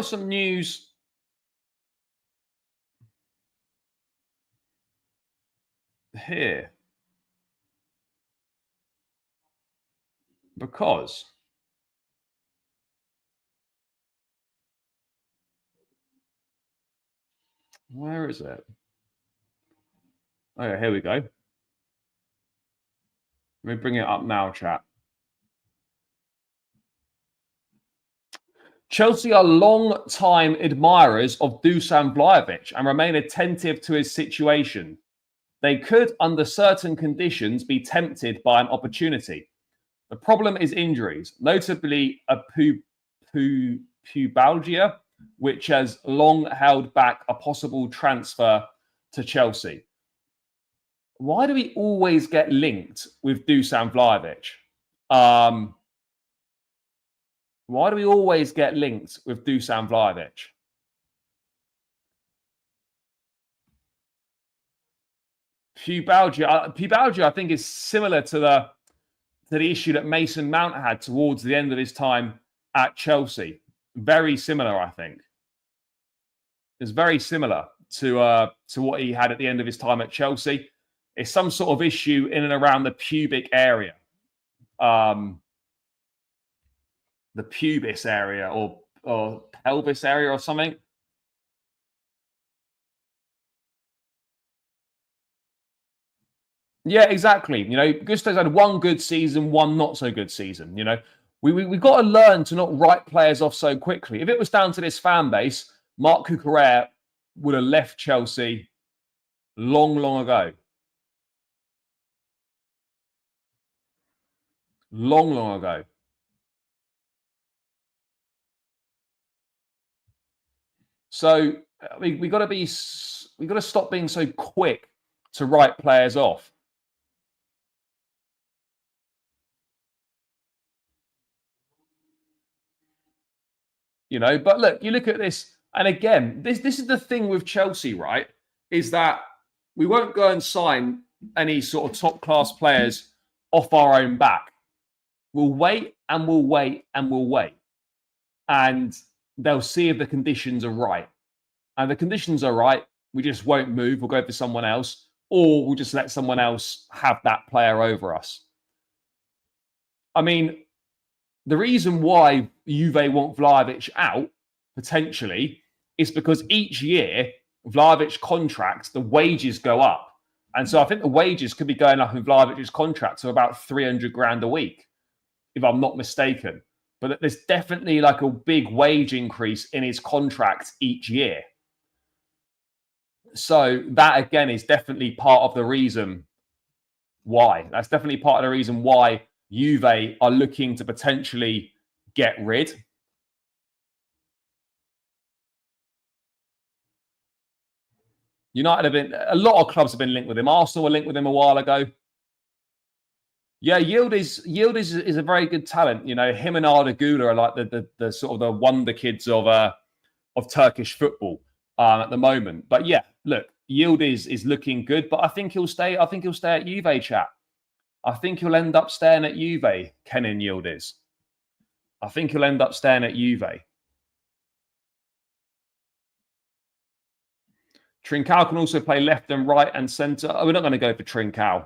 some news. Here. Because where is it? Oh, yeah, here we go. Let me bring it up now, chat. Chelsea are long-time admirers of Dusan Vlahovic and remain attentive to his situation. They could, under certain conditions, be tempted by an opportunity. The problem is injuries, notably a pubalgia, which has long held back a possible transfer to Chelsea. Why do we always get linked with Dusan Vlahovic? Why do we always get linked with Dusan Vlahovic? Pubalgia, I think, is similar to the issue that Mason Mount had towards the end of his time at Chelsea. Very similar, I think. It's very similar to what he had at the end of his time at Chelsea. It's some sort of issue in and around the pubic area. The pubis area or pelvis area or something. Yeah, exactly. You know, Gusto's had one good season, one not so good season. You know, we've got to learn to not write players off so quickly. If it was down to this fan base, Marc Cucurella would have left Chelsea long, long ago. Long, long ago. So we got to stop being so quick to write players off. You know, but look, you look at this, and again, this is the thing with Chelsea, right? Is that we won't go and sign any sort of top class players off our own back. We'll wait and we'll wait and we'll wait, and they'll see if the conditions are right. And the conditions are right, we just won't move. We'll go for someone else, or we'll just let someone else have that player over us. I mean, the reason why Juve want Vlahovic out, potentially, is because each year, Vlahovic's contracts, the wages go up. And so I think the wages could be going up in Vlahovic's contract to about 300 grand a week, if I'm not mistaken. But there's definitely like a big wage increase in his contract each year. So that, again, is definitely part of the reason why. That's definitely part of the reason why Juve are looking to potentially get rid. United have been, a lot of clubs have been linked with him. Arsenal were linked with him a while ago. Yeah, Yildiz is a very good talent. You know, him and Arda Güler are like the sort of the wonder kids of Turkish football at the moment. But yeah, look, Yildiz is looking good, but I think he'll stay. I think he'll stay at Juve, chat. I think he'll end up staying at Juve, Kenan Yildiz. I think he'll end up staying at Juve. Trincao can also play left and right and centre. Oh, we're not going to go for Trincao.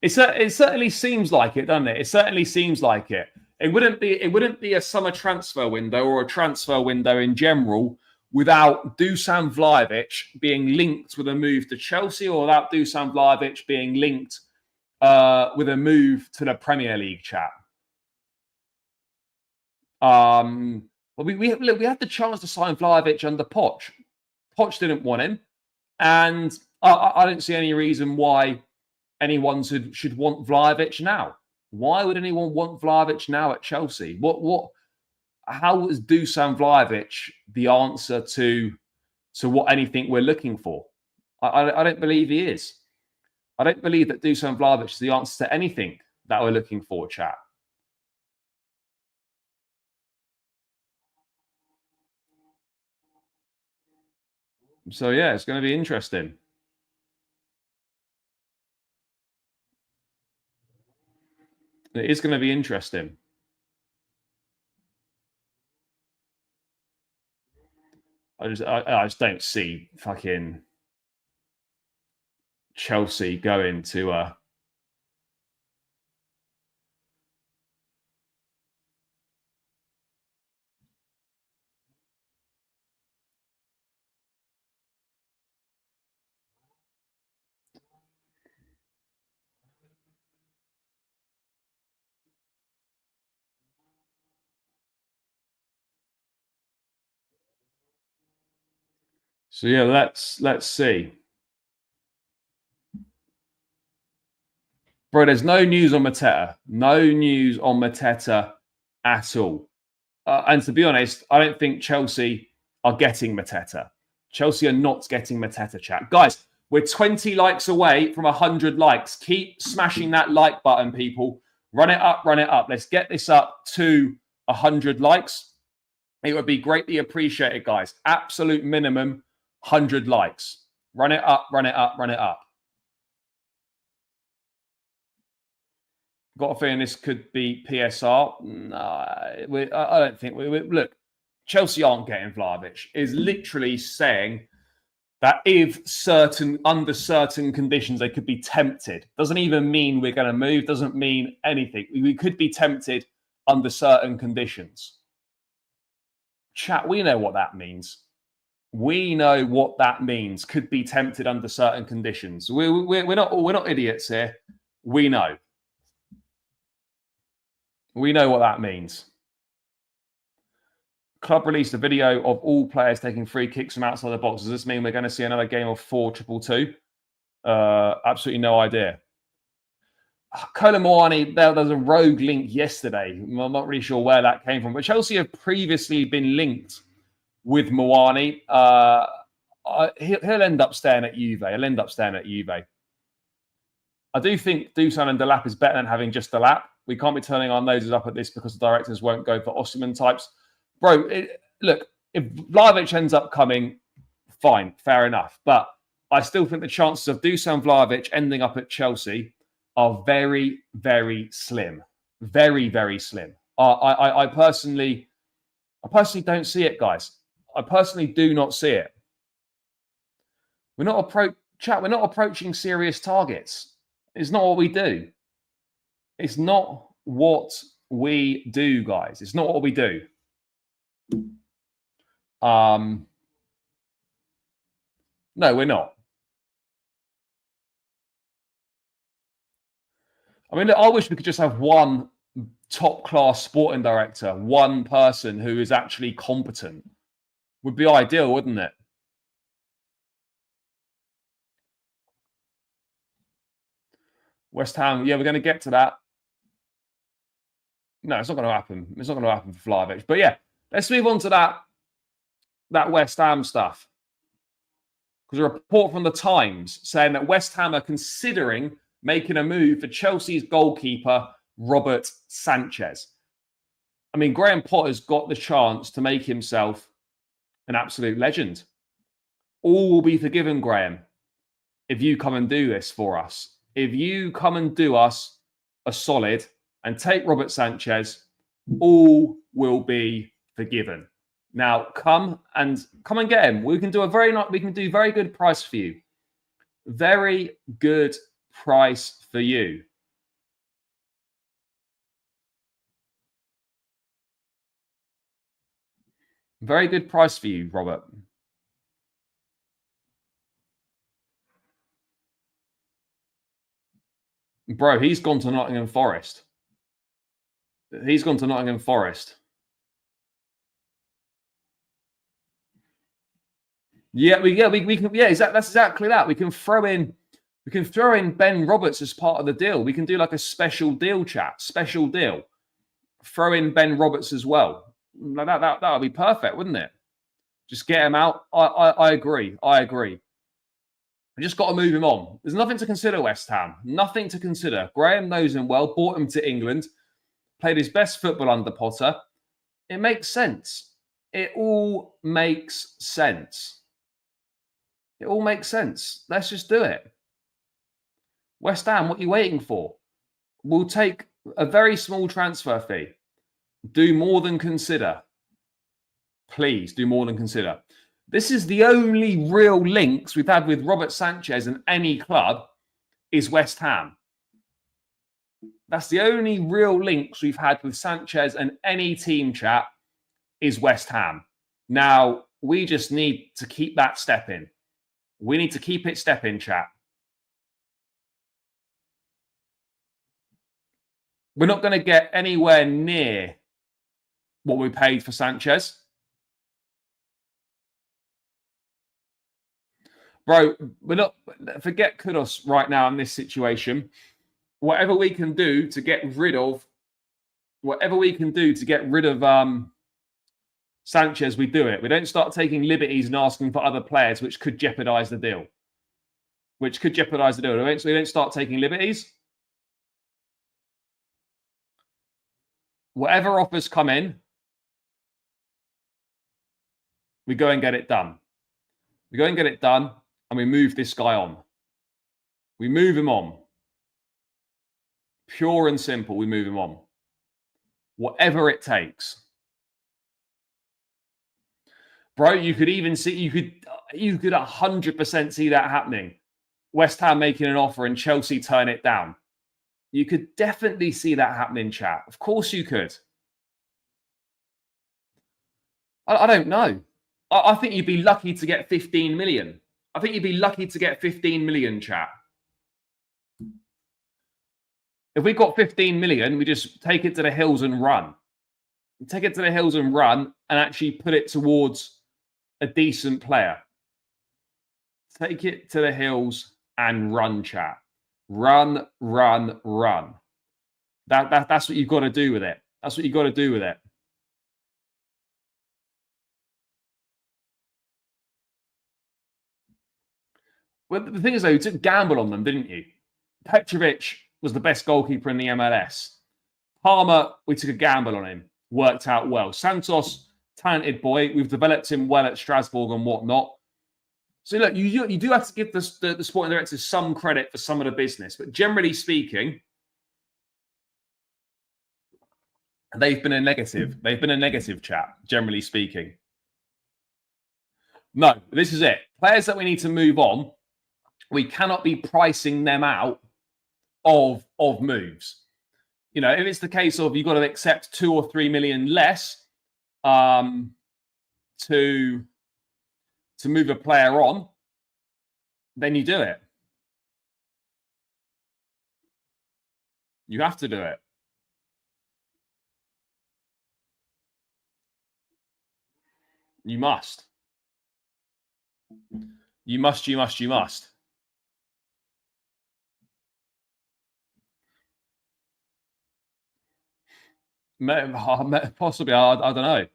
It certainly seems like it, doesn't it? It certainly seems like it. It wouldn't be a summer transfer window or a transfer window in general without Dusan Vlahovic being linked with a move to Chelsea, or without Dusan Vlahovic being linked with a move to the Premier League, chat. Well, we had the chance to sign Vlahovic under Poch. Poch didn't want him, and I don't see any reason why anyone should want Vlahovic now. Why would anyone want Vlahovic now at Chelsea? How is Dusan Vlahovic the answer to what anything we're looking for? I don't believe he is. I don't believe that Dusan Vlahovic is the answer to anything that we're looking for, chat. So, yeah, it's going to be interesting. It is going to be interesting. I just don't see fucking Chelsea going to So yeah, let's see. Bro, there's no news on Mateta. No news on Mateta at all. And to be honest, I don't think Chelsea are getting Mateta. Chelsea are not getting Mateta, chat. Guys, we're 20 likes away from 100 likes. Keep smashing that like button, people. Run it up, run it up. Let's get this up to 100 likes. It would be greatly appreciated, guys. Absolute minimum 100 likes. Run it up, run it up, run it up. Got a feeling this could be PSR. No, I don't think look, Chelsea aren't getting Vlahovic. Is literally saying that if under certain conditions they could be tempted. Doesn't even mean we're going to move. Doesn't mean anything. We could be tempted under certain conditions. Chat, we know what that means. We know what that means. Could be tempted under certain conditions. We're not idiots here. We know. We know what that means. Club released a video of all players taking free kicks from outside the box. Does this mean we're going to see another game of 4-2-2? Absolutely no idea. Colin Moani, there was a rogue link yesterday. I'm not really sure where that came from, but Chelsea have previously been linked with Moani. He'll end up staying at Juve. I do think Dusan and Delap is better than having just Delap. We can't be turning our noses up at this because the directors won't go for Osimhen types. Bro, look, if Vlahovic ends up coming, fine, fair enough. But I still think the chances of Dusan Vlahovic ending up at Chelsea are very, very slim. Very, very slim. I personally don't see it, guys. I personally do not see it. We're not approaching serious targets. It's not what we do. It's not what we do, guys. It's not what we do. No, we're not. I mean, I wish we could just have one top-class sporting director, one person who is actually competent. Would be ideal, wouldn't it? West Ham, yeah, we're going to get to that. No, it's not going to happen. It's not going to happen for Vlahovic. But yeah, let's move on to that West Ham stuff. Because a report from the Times saying that West Ham are considering making a move for Chelsea's goalkeeper, Robert Sanchez. I mean, Graham Potter's got the chance to make himself an absolute legend. All will be forgiven, Graham, if you come and do this for us. If you come and do us a solid and take Robert Sanchez, all will be forgiven. Now, come and get him. We can do very good price for you. Very good price for you. Very good price for you, Robert. Bro, he's gone to Nottingham Forest. He's gone to Nottingham Forest. Yeah, we can. Yeah, that's exactly that. We can throw in We can throw in Ben Roberts as part of the deal. We can do like a special deal, chat. Special deal. Throw in Ben Roberts as well. That would be perfect, wouldn't it? Just get him out. I agree. I agree. We just got to move him on. There's nothing to consider, West Ham. Nothing to consider. Graham knows him well. Brought him to England. Played his best football under Potter. It makes sense. It all makes sense. It all makes sense. Let's just do it. West Ham, what are you waiting for? We'll take a very small transfer fee. Do more than consider. Please do more than consider. This is the only real links we've had with Robert Sanchez and any club is West Ham. That's the only real links we've had with Sanchez and any team, chat, is West Ham. Now, we just need to keep that step in. We need to keep it step in, chat. We're not going to get anywhere near what we paid for Sanchez. Bro, we're not, forget Kudos right now in this situation. Whatever we can do to get rid of, Sanchez, we do it. We don't start taking liberties and asking for other players, which could jeopardize the deal. We don't start taking liberties. Whatever offers come in, we go and get it done. And we move this guy on. We move him on. Pure and simple, we move him on. Whatever it takes. Bro, you could even see, you could 100% see that happening. West Ham making an offer and Chelsea turn it down. You could definitely see that happening, chat. Of course you could. I don't know. I think you'd be lucky to get 15 million. I think you'd be lucky to get 15 million, chat. If we got 15 million, we just take it to the hills and run. Take it to the hills and run and actually put it towards a decent player. Take it to the hills and run, chat. Run. That's what you've got to do with it. That's what you've got to do with it. Well, the thing is, though, you took a gamble on them, didn't you? Petrovic was the best goalkeeper in the MLS. Palmer, we took a gamble on him. Worked out well. Santos, talented boy. We've developed him well at Strasbourg and whatnot. So, look, you do have to give the sporting directors some credit for some of the business. But generally speaking, they've been a negative. They've been a negative, chat, generally speaking. No, this is it. Players that we need to move on, we cannot be pricing them out of moves. You know, if it's the case of you've got to accept 2 or 3 million less to move a player on, then you do it. You have to do it. You must. You must. Possibly, I don't know.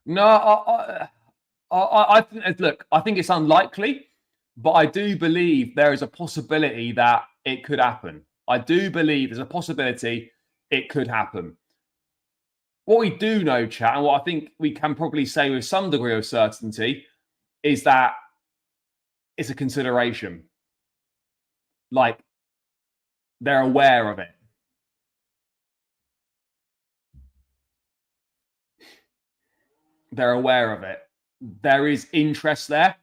No, I think, look, I think it's unlikely, but I do believe there is a possibility that it could happen. I do believe there's a possibility it could happen. What we do know, chat, and what I think we can probably say with some degree of certainty is that it's a consideration. Like, they're aware of it. They're aware of it. There is interest there,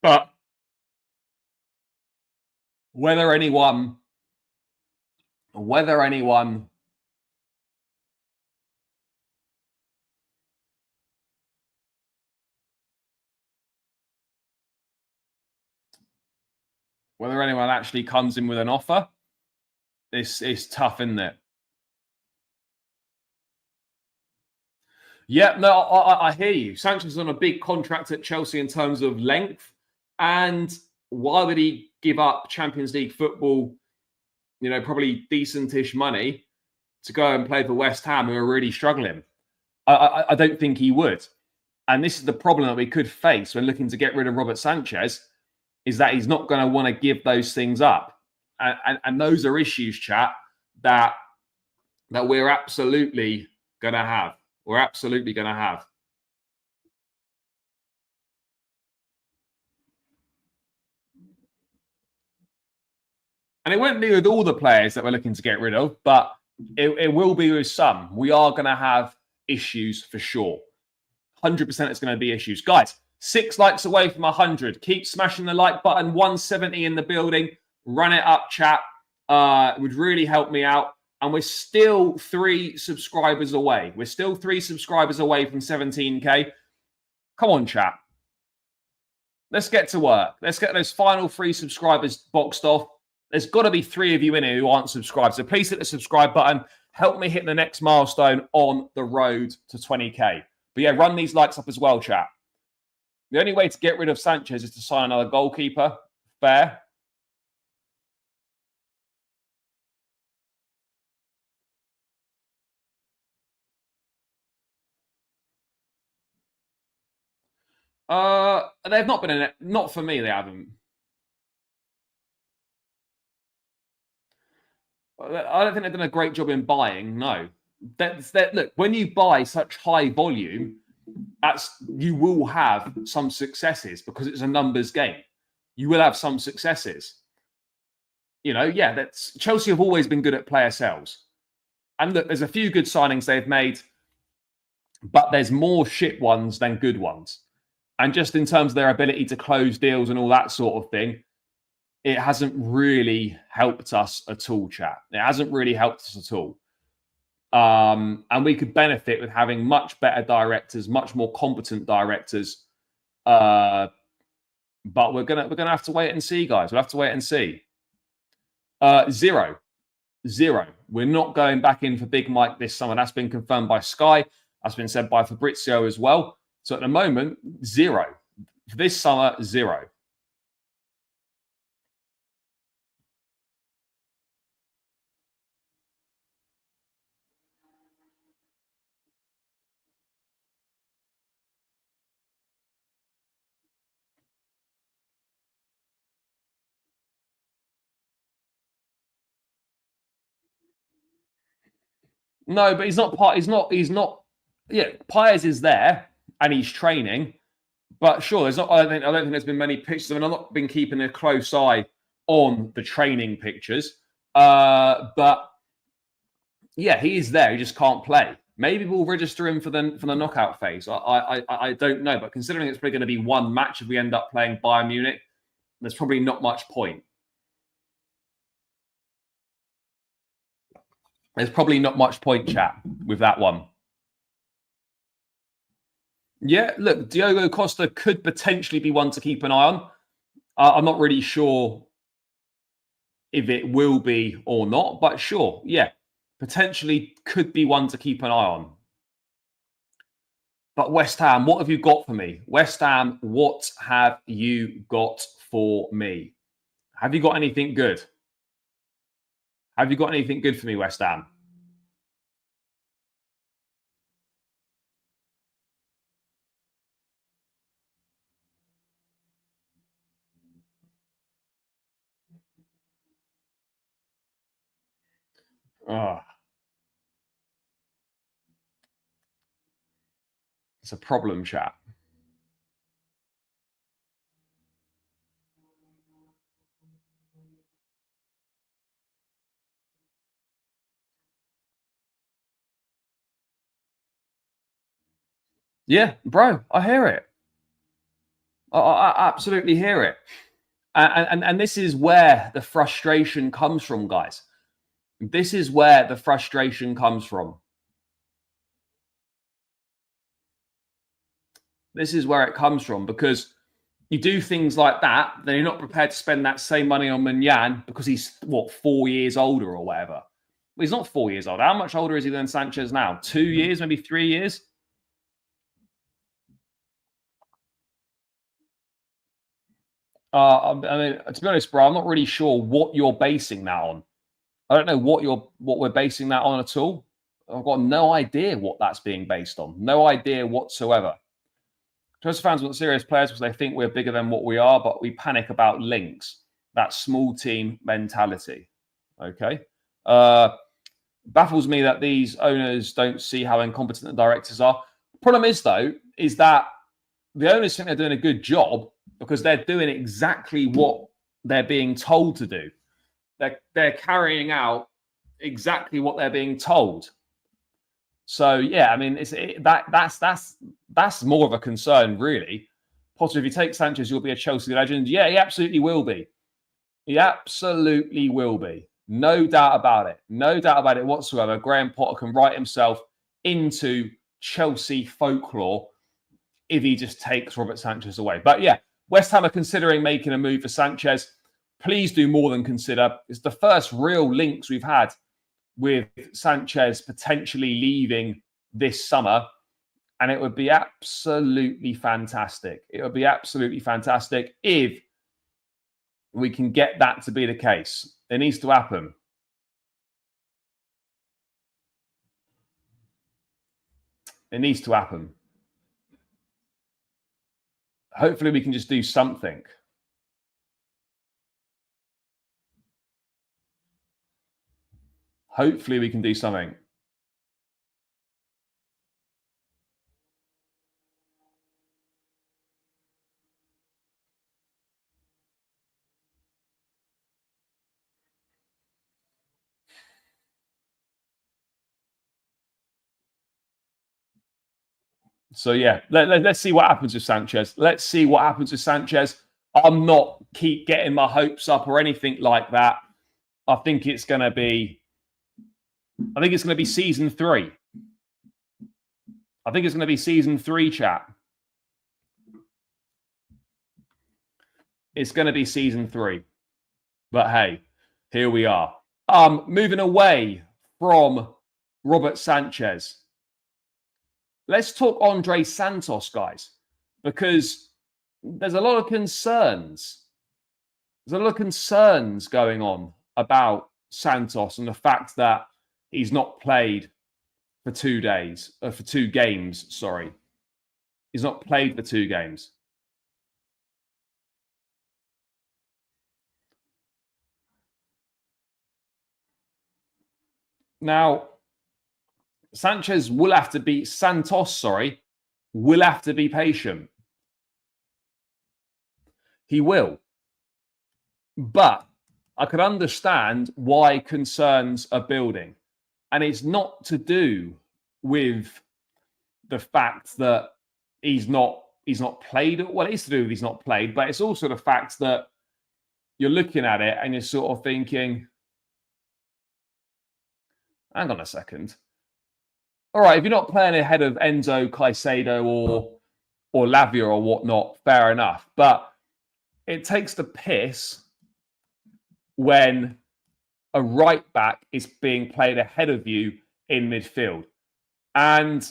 but whether anyone actually comes in with an offer, it's tough, isn't it? Yeah, no, I hear you. Sanchez is on a big contract at Chelsea in terms of length. And why would he give up Champions League football, probably decentish money to go and play for West Ham, who are really struggling? I don't think he would. And this is the problem that we could face when looking to get rid of Robert Sanchez, is that he's not going to want to give those things up. And those are issues, chat, that we're absolutely going to have. We're absolutely going to have. And it won't be with all the players that we're looking to get rid of, but it will be with some. We are going to have issues for sure. 100% it's going to be issues. Guys, 6 likes away from 100. Keep smashing the like button. 170 in the building. Run it up, chat. It would really help me out. And we're still 3 subscribers away. We're still 3 subscribers away from 17K. Come on, chat. Let's get to work. Let's get those final 3 subscribers boxed off. There's got to be 3 of you in here who aren't subscribed. So please hit the subscribe button. Help me hit the next milestone on the road to 20K. But yeah, run these likes up as well, chat. The only way to get rid of Sanchez is to sign another goalkeeper. Fair. They've not been in it. Not for me, they haven't. I don't think they've done a great job in buying. No. Look, when you buy such high volume, you will have some successes because it's a numbers game. You will have some successes. Chelsea have always been good at player sales. And look, there's a few good signings they've made, but there's more shit ones than good ones. And just in terms of their ability to close deals and all that sort of thing, it hasn't really helped us at all, chat. It hasn't really helped us at all. And we could benefit with having much better directors, much more competent directors. But we're gonna have to wait and see, guys. We'll have to wait and see. 0. We're not going back in for Big Mike this summer. That's been confirmed by Sky. That's been said by Fabrizio as well. So at the moment, 0. For this summer, 0. No, but he's not part. He's not. Yeah, Paez is there and he's training, but sure, there's not. I don't think there's been many pictures. I mean, I've not been keeping a close eye on the training pictures, but yeah, he is there. He just can't play. Maybe we'll register him for the knockout phase. I don't know, but considering it's probably going to be one match if we end up playing Bayern Munich, there's probably not much point. There's probably not much point, chat, with that one. Yeah, look, Diogo Costa could potentially be one to keep an eye on. I'm not really sure if it will be or not, but sure, yeah, potentially could be one to keep an eye on. But West Ham, what have you got for me? West Ham, what have you got for me? Have you got anything good? Have you got anything good for me, West Ham? Oh, it's a problem, chat. Yeah, bro, I hear it. I absolutely hear it. And this is where the frustration comes from, guys. This is where the frustration comes from. This is where it comes from, because you do things like that, then you're not prepared to spend that same money on Manyan because he's, 4 years older or whatever. Well, he's not 4 years older. How much older is he than Sanchez now? 2 years, maybe 3 years? I mean, to be honest, bro, I'm not really sure what you're basing that on. I don't know what we're basing that on at all. I've got no idea what that's being based on. No idea whatsoever. Chelsea fans want serious players because they think we're bigger than what we are, but we panic about links. That small team mentality. Okay. Baffles me that these owners don't see how incompetent the directors are. Problem is, though, is that the owners think they're doing a good job because they're doing exactly what they're being told to do. They're carrying out exactly what they're being told. So yeah, I mean, that's more of a concern, really. Potter, if you take Sanchez, you'll be a Chelsea legend. Yeah, he absolutely will be. He absolutely will be. No doubt about it. No doubt about it whatsoever. Graham Potter can write himself into Chelsea folklore if he just takes Robert Sanchez away. But yeah, West Ham are considering making a move for Sanchez. Please do more than consider. It's the first real links we've had with Sanchez potentially leaving this summer. And it would be absolutely fantastic. It would be absolutely fantastic if we can get that to be the case. It needs to happen. It needs to happen. Hopefully we can just do something. Hopefully we can do something. So yeah, let's see what happens with Sanchez. Let's see what happens with Sanchez. I'm not keep getting my hopes up or anything like that. I think it's going to be season 3. I think it's going to be season 3, chat. It's going to be season 3. But hey, here we are. Moving away from Robert Sanchez. Let's talk Andre Santos, guys, because there's a lot of concerns. There's a lot of concerns going on about Santos and the fact that he's not played for 2 days, for 2 games, sorry. He's not played for 2 games. Now, Santos will have to be patient. He will. But I could understand why concerns are building. And it's not to do with the fact that he's not played. Well, it is to do with he's not played, but it's also the fact that you're looking at it and you're sort of thinking, hang on a second. All right, if you're not playing ahead of Enzo, Caicedo, or Lavia or whatnot, fair enough. But it takes the piss when a right back is being played ahead of you in midfield. And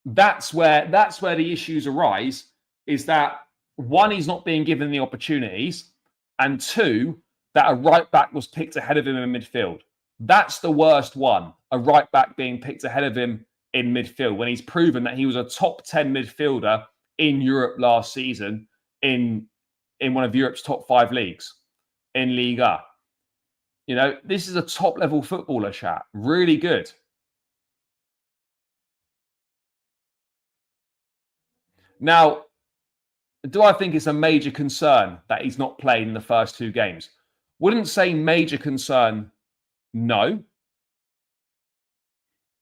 that's where the issues arise, is that 1, he's not being given the opportunities, and 2, that a right back was picked ahead of him in midfield. That's the worst one, a right back being picked ahead of him in midfield, when he's proven that he was a top 10 midfielder in Europe last season in one of Europe's top 5 leagues, in Liga. You know, this is a top level footballer, chat. Really good. Now, do I think it's a major concern that he's not played in the first 2 games? Wouldn't say major concern, no.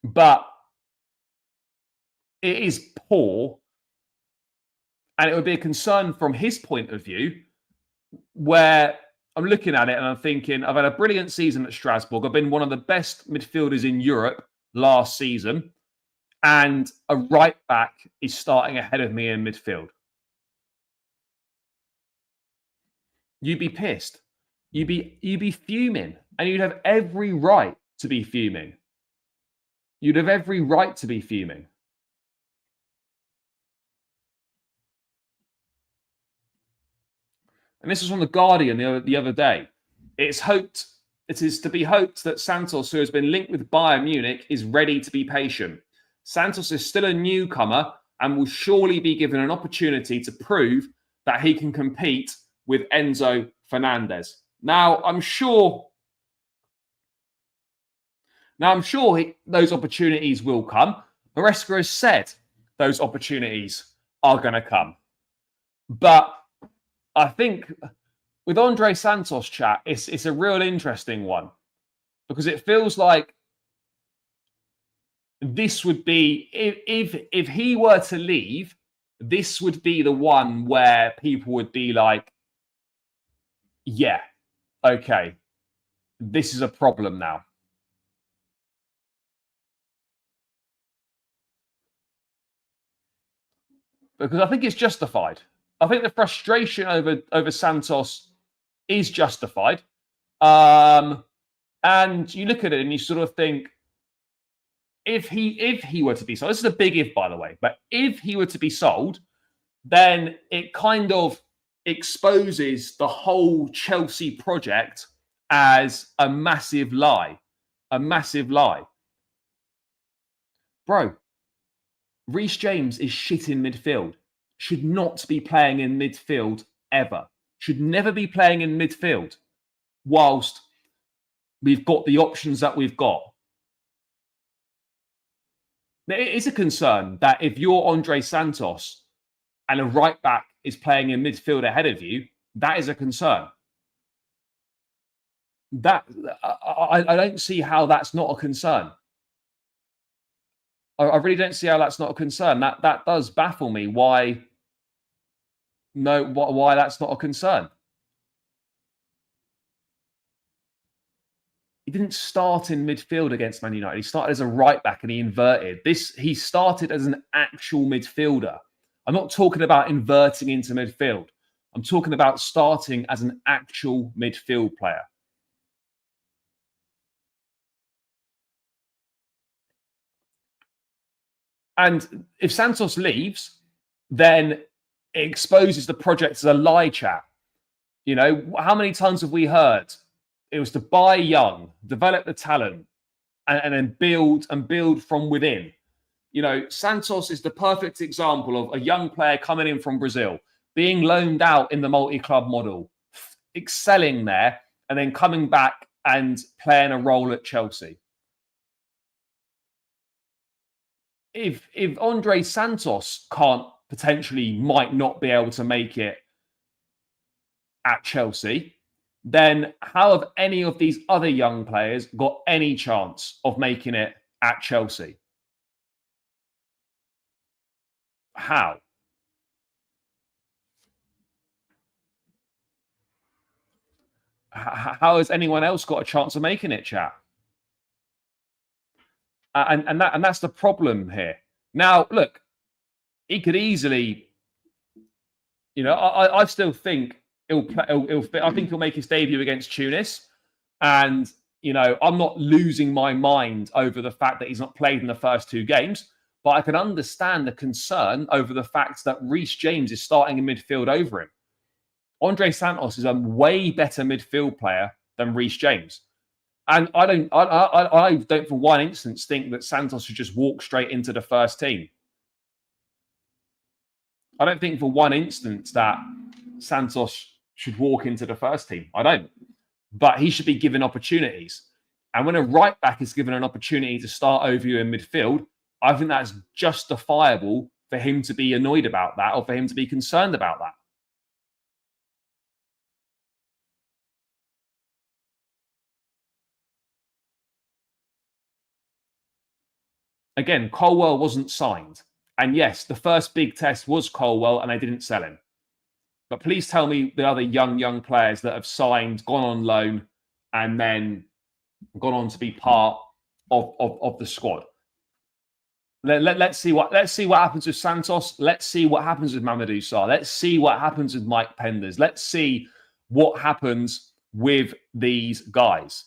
But it is poor. And it would be a concern from his point of view, where I'm looking at it and I'm thinking, I've had a brilliant season at Strasbourg. I've been one of the best midfielders in Europe last season. And a right back is starting ahead of me in midfield. You'd be pissed. You'd be fuming. And you'd have every right to be fuming. You'd have every right to be fuming. and this was from the Guardian the other day. It is to be hoped that Santos, who has been linked with Bayern Munich, is ready to be patient. Santos is still a newcomer and will surely be given an opportunity to prove that he can compete with Enzo Fernandez. Now, I'm sure those opportunities will come. Maresca has said those opportunities are going to come. But I think with Andre Santos, chat, it's a real interesting one, because it feels like this would be, if he were to leave, this would be the one where people would be like, yeah, okay, this is a problem now. Because I think it's justified. I think the frustration over Santos is justified. And you look at it and you sort of think, if he were to be sold, this is a big if, by the way, but if he were to be sold, then it kind of exposes the whole Chelsea project as a massive lie. A massive lie. Bro, Reece James is shit in midfield. Should not be playing in midfield ever. Should never be playing in midfield whilst we've got the options that we've got. It is a concern that if you're Andre Santos and a right back is playing in midfield ahead of you, that is a concern. That I don't see how that's not a concern. I really don't see how that's not a concern. That does baffle me. Why that's not a concern? He didn't start in midfield against Man United. He started as a right back and he inverted. He started as an actual midfielder. I'm not talking about inverting into midfield. I'm talking about starting as an actual midfield player. And if Santos leaves, then it exposes the project as a lie, chat. You know, how many times have we heard it was to buy young, develop the talent, and then build from within? You know, Santos is the perfect example of a young player coming in from Brazil, being loaned out in the multi-club model, excelling there, and then coming back and playing a role at Chelsea. If Andre Santos might not be able to make it at Chelsea, then how have any of these other young players got any chance of making it at Chelsea? How? How has anyone else got a chance of making it, chat? And that's the problem here. Now, look, he could easily, you know, I still think I think he'll make his debut against Tunis, and you know, I'm not losing my mind over the fact that he's not played in the first two games, but I can understand the concern over the fact that Reece James is starting in midfield over him. Andre Santos is a way better midfield player than Reece James. And I don't for one instance think that Santos should just walk straight into the first team. I don't think for one instance that Santos should walk into the first team. I don't. But he should be given opportunities. And when a right back is given an opportunity to start over you in midfield, I think that's justifiable for him to be annoyed about that or for him to be concerned about that. Again, Colwell wasn't signed. And yes, the first big test was Colwell and they didn't sell him. But please tell me the other young players that have signed, gone on loan, and then gone on to be part of the squad. Let's see what happens with Santos. Let's see what happens with Mamadou Sarr. Let's see what happens with Mike Penders. Let's see what happens with these guys.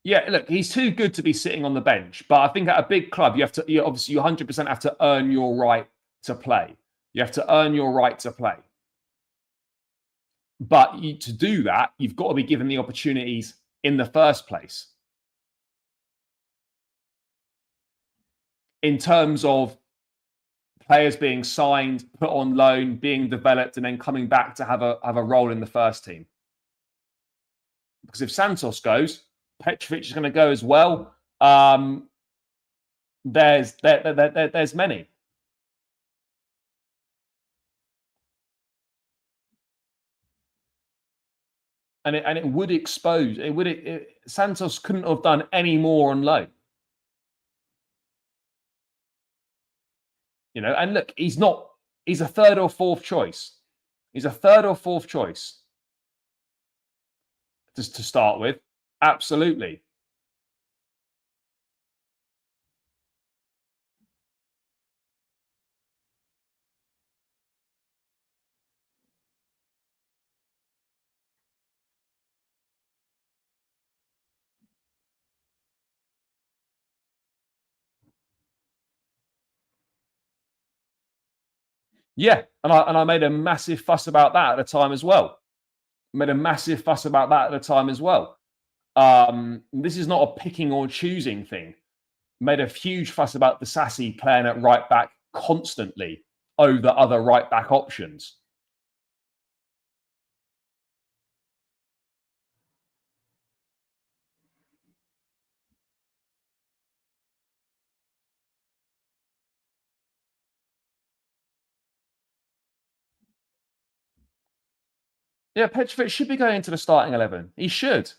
Yeah, look, he's too good to be sitting on the bench. But I think at a big club, you obviously you 100% have to earn your right to play. You have to earn your right to play. But to do that, you've got to be given the opportunities in the first place. In terms of players being signed, put on loan, being developed, and then coming back to have a role in the first team. Because if Santos goes, Petrovic is going to go as well. There's many. And it would expose Santos couldn't have done any more on loan. And look, he's a third or fourth choice. He's a third or fourth choice. Just to start with. Absolutely. Yeah, and I made a massive fuss about that at the time as well. Made a massive fuss about that at the time as well. This is not a picking or choosing thing. Made a huge fuss about the Sassy playing at right back constantly over other right back options. Yeah, Petrovic should be going into the starting 11. He should.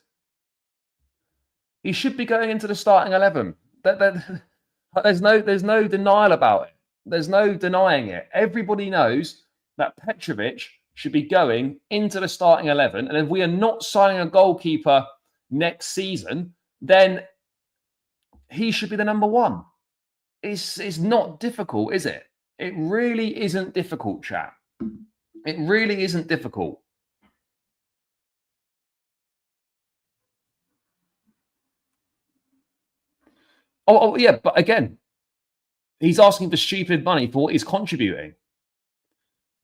He should be going into the starting 11. There's no denial about it. There's no denying it. Everybody knows that Petrovic should be going into the starting 11. And if we are not signing a goalkeeper next season, then he should be the number one. It's not difficult, is it? It really isn't difficult, chat. It really isn't difficult. Oh yeah, but again, he's asking for stupid money for what he's contributing.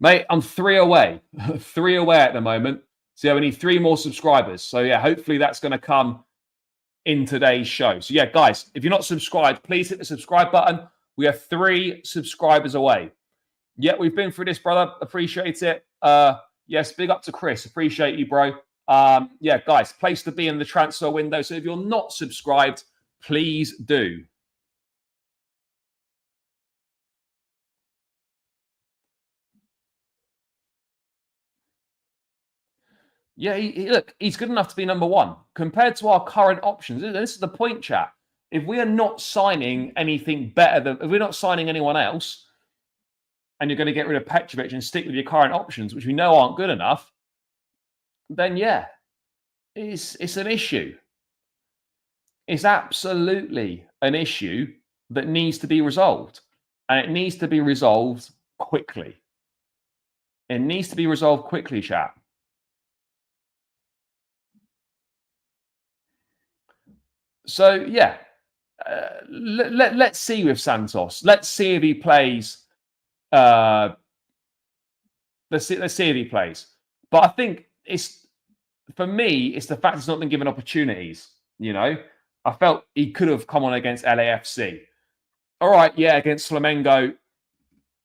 Mate, I'm 3 away. 3 away at the moment. So yeah, we need 3 more subscribers. So yeah, hopefully that's going to come in today's show. So yeah, guys, if you're not subscribed, please hit the subscribe button. We are 3 subscribers away. Yeah, we've been through this, brother. Appreciate it. Yes, big up to Chris. Appreciate you, bro. Yeah, guys, place to be in the transfer window. So if you're not subscribed, please do. Yeah, look, he's good enough to be number one compared to our current options. This is the point, chat. If we are not signing anything better than, if we're not signing anyone else, and you're going to get rid of Petrovic and stick with your current options, which we know aren't good enough, then yeah, it's an issue. It's absolutely an issue that needs to be resolved, and it needs to be resolved quickly. It needs to be resolved quickly, chat. So yeah, let's see with Santos. Let's see if he plays. Let's see if he plays. But I think for me, it's the fact he's not been given opportunities. I felt he could have come on against LAFC. All right, yeah, against Flamengo,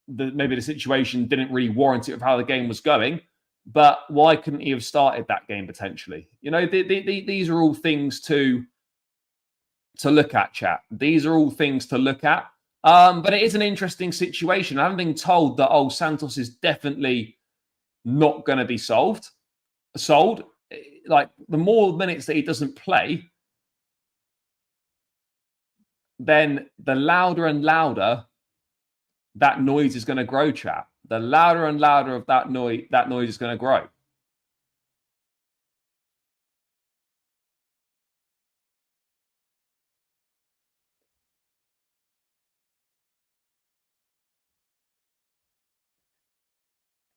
maybe the situation didn't really warrant it of how the game was going. But why couldn't he have started that game potentially? These are all things to look at, chat. These are all things to look at. But it is an interesting situation. I haven't been told that Santos is definitely not going to be sold. Like the more minutes that he doesn't play, then the louder and louder that noise is going to grow, chat. The louder and louder of that noise is going to grow.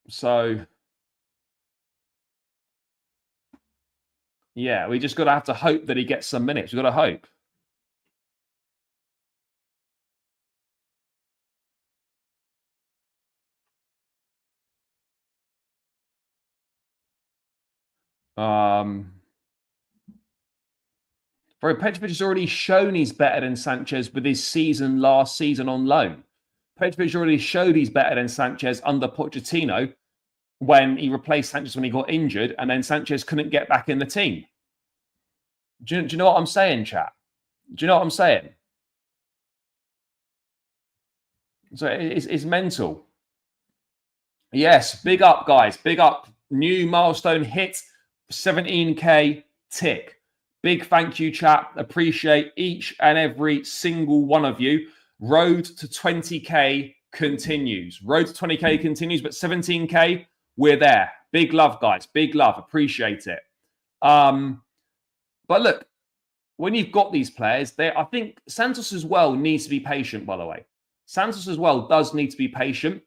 So Yeah, we just got to have to hope that he gets some minutes. We've got to hope. Petrovic has already shown he's better than Sanchez with his season last season on loan. Petrovic already showed he's better than Sanchez under Pochettino when he replaced Sanchez when he got injured, and then Sanchez couldn't get back in the team. Do you know what I'm saying, chat? Do you know what I'm saying? So it's mental. Yes, big up, guys. Big up. New milestone hit, 17K tick. Big thank you, chat. Appreciate each and every single one of you. Road to 20K continues. Road to 20K continues, but 17K, we're there. Big love, guys. Big love. Appreciate it. But look, when you've got these players, I think Santos as well needs to be patient, by the way. Santos as well does need to be patient.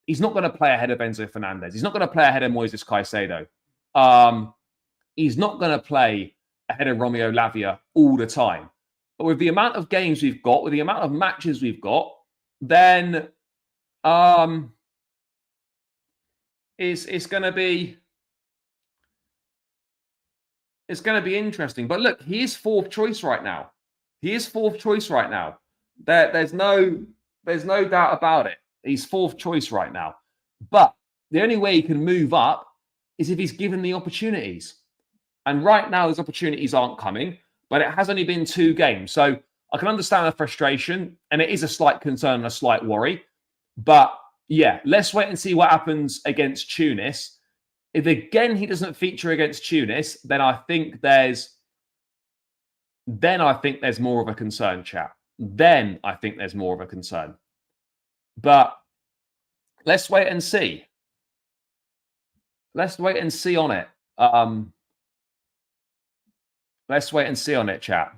He's not going to play ahead of Enzo Fernandez. He's not going to play ahead of Moises Caicedo. He's not going to play ahead of Romeo Lavia all the time. But with the amount of games we've got, with the amount of matches we've got, then it's going to be interesting. But look, he is fourth choice right now. There's no doubt about it. He's fourth choice right now. But the only way he can move up is if he's given the opportunities. And right now, his opportunities aren't coming, but it has only been 2 games. So I can understand the frustration, and it is a slight concern and a slight worry. But yeah, let's wait and see what happens against Tunis. If again he doesn't feature against Tunis, then I think there's more of a concern, chat. Then I think there's more of a concern. But let's wait and see. Let's wait and see on it. Let's wait and see on it, chat.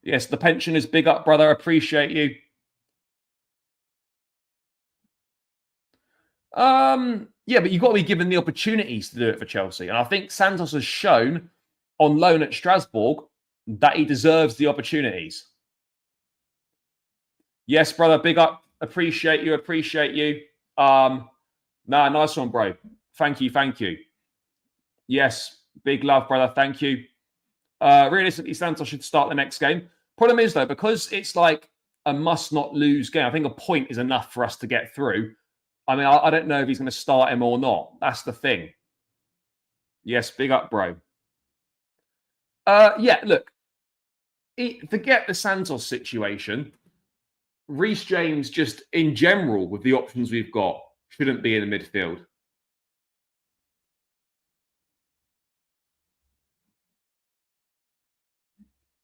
Yes, the pension is big up, brother. Appreciate you. Yeah, but you've got to be given the opportunities to do it for Chelsea. And I think Santos has shown on loan at Strasbourg that he deserves the opportunities. Yes, brother, big up. Appreciate you. Nice one, bro. Thank you. Yes, big love, brother. Thank you. Realistically, Santos should start the next game. Problem is, though, because it's like a must-not-lose game, I think a point is enough for us to get through. I mean, I don't know if he's going to start him or not. That's the thing. Yes, big up, bro. Yeah, look. Forget the Santos situation. Reece James, just in general, with the options we've got, shouldn't be in the midfield.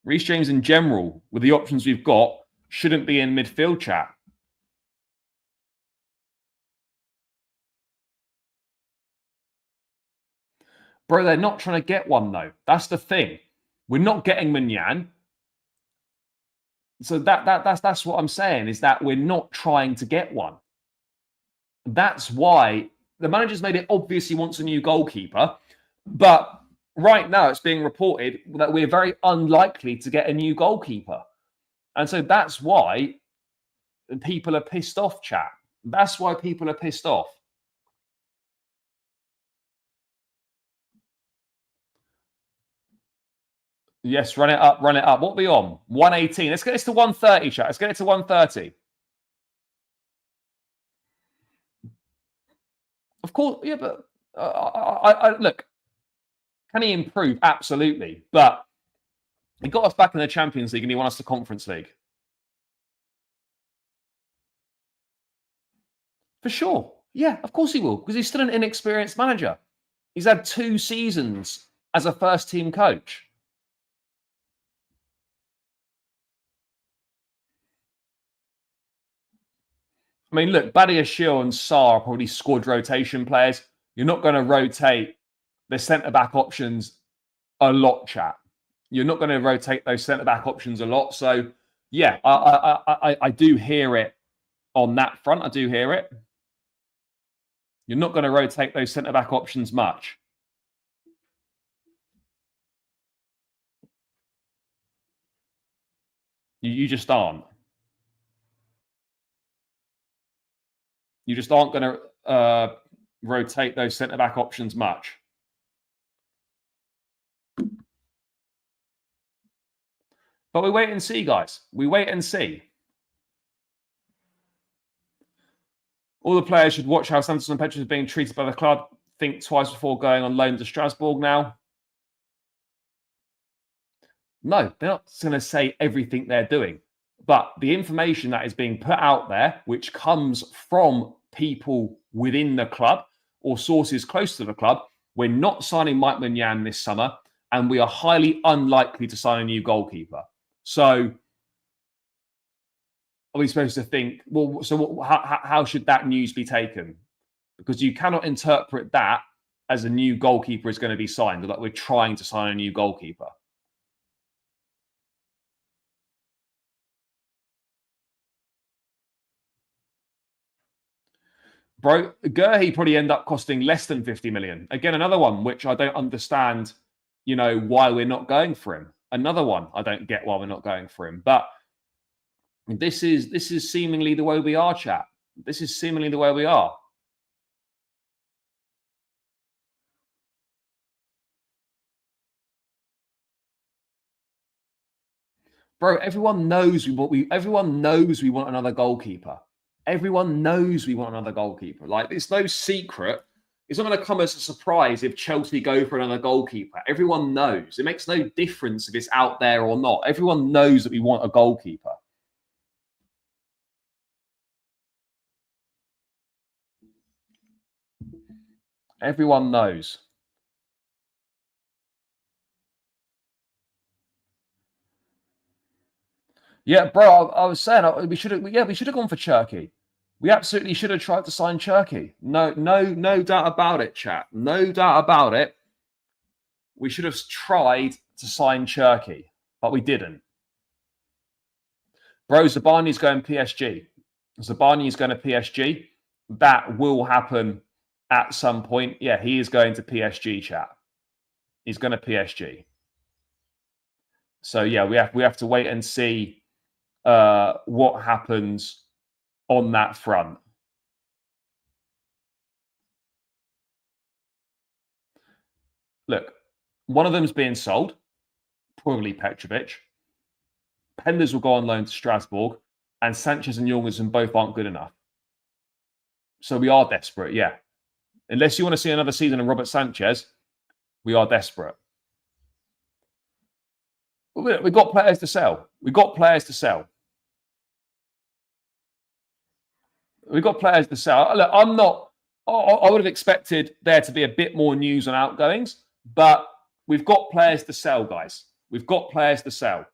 Reece James, in general, with the options we've got, shouldn't be in midfield, chat. Bro, they're not trying to get one, though. That's the thing. We're not getting Mignan. So that's what I'm saying, is that we're not trying to get one. That's why the manager's made it obvious he wants a new goalkeeper. But right now it's being reported that we're very unlikely to get a new goalkeeper. And so that's why people are pissed off, chat. That's why people are pissed off. Yes, run it up. What are we on? 118. Let's get this to 130, chat. Let's get it to 130. Of course, yeah, but I look, can he improve? Absolutely. But he got us back in the Champions League and he won us the Conference League. For sure. Yeah, of course he will, because he's still an inexperienced manager. He's had 2 seasons as a first-team coach. I mean, look, Badiashile and Sarr are probably squad rotation players. You're not going to rotate the centre-back options a lot, chat. You're not going to rotate those centre-back options a lot. So, yeah, I do hear it on that front. I do hear it. You're not going to rotate those centre-back options much. You just aren't. You just aren't going to rotate those centre-back options much. But we wait and see, guys. We wait and see. All the players should watch how Santos and Petros are being treated by the club. Think twice before going on loan to Strasbourg now. No, they're not going to say everything they're doing. But the information that is being put out there, which comes from people within the club or sources close to the club, we're not signing Mike Maignan this summer, and we are highly unlikely to sign a new goalkeeper. So are we supposed to think, well, so how should that news be taken? Because you cannot interpret that as a new goalkeeper is going to be signed, or that we're trying to sign a new goalkeeper. Bro, Gurhey probably end up costing less than 50 million. Again, another one which I don't understand, why we're not going for him. Another one I don't get why we're not going for him. But this is seemingly the way we are, chat. This is seemingly the way we are. Bro, everyone knows we want another goalkeeper. Everyone knows we want another goalkeeper. Like, it's no secret. It's not going to come as a surprise if Chelsea go for another goalkeeper. Everyone knows. It makes no difference if it's out there or not. Everyone knows that we want a goalkeeper. Everyone knows. Yeah, bro, I was saying we should have gone for Cherki. We absolutely should have tried to sign Cherki. No doubt about it, chat. No doubt about it. We should have tried to sign Cherki, but we didn't. Bro, Zabani's going PSG. Zabani's going to PSG. That will happen at some point. Yeah, he is going to PSG, chat. He's going to PSG. So yeah, we have to wait and see what happens on that front. Look, one of them is being sold, probably Petrovic. Penders will go on loan to Strasbourg, and Sanchez and Jorgensen both aren't good enough. So we are desperate, yeah. Unless you want to see another season of Robert Sanchez, we are desperate. We've got players to sell. We've got players to sell. We've got players to sell. Look, I would have expected there to be a bit more news on outgoings, but we've got players to sell, guys. We've got players to sell.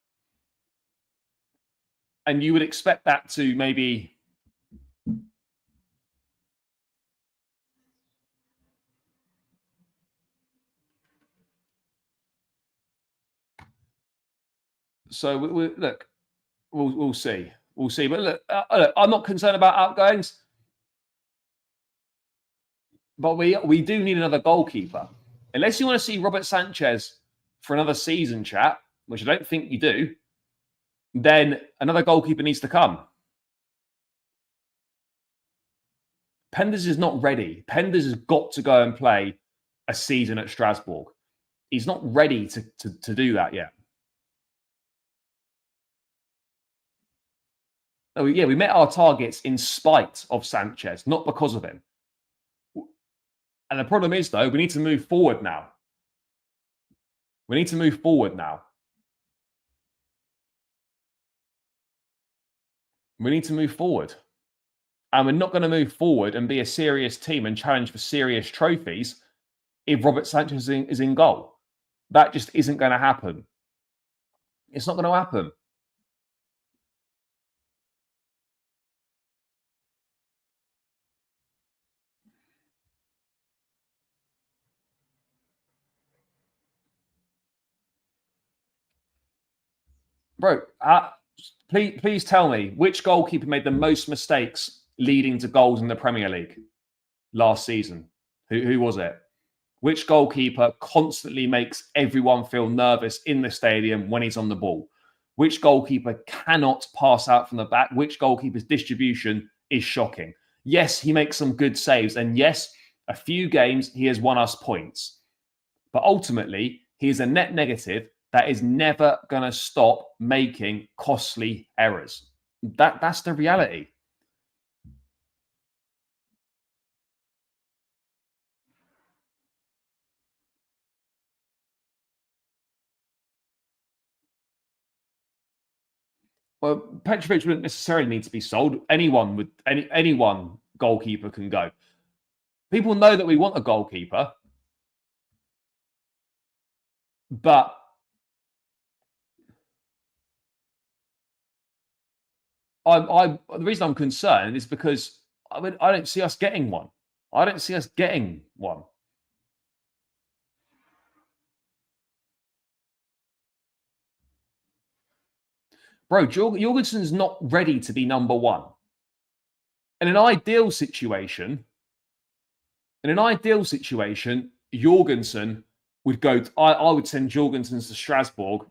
And you would expect that to maybe... So, look, we'll see. We'll see. But look, I'm not concerned about outgoings. But we do need another goalkeeper. Unless you want to see Robert Sanchez for another season, chat, which I don't think you do, then another goalkeeper needs to come. Penders is not ready. Penders has got to go and play a season at Strasbourg. He's not ready to do that yet. Oh, yeah, we met our targets in spite of Sanchez, not because of him. And the problem is, though, we need to move forward now. We need to move forward now. We need to move forward. And we're not going to move forward and be a serious team and challenge for serious trophies if Robert Sanchez is in goal. That just isn't going to happen. It's not going to happen. Bro, please tell me which goalkeeper made the most mistakes leading to goals in the Premier League? last season? Who was it? Which goalkeeper constantly makes everyone feel nervous in the stadium when he's on the ball? Which goalkeeper cannot pass out from the back? Which goalkeeper's distribution is shocking? Yes, he makes some good saves. And yes, a few games he has won us points. But ultimately, he is a net negative that is never going to stop making costly errors. That's the reality. Well, Petrovic wouldn't necessarily need to be sold. Anyone goalkeeper can go. People know that we want a goalkeeper, but the reason I'm concerned is because I don't see us getting one. I don't see us getting one. Bro, Jorgensen's not ready to be number one. In an ideal situation, Jorgensen would go. I would send Jorgensen to Strasbourg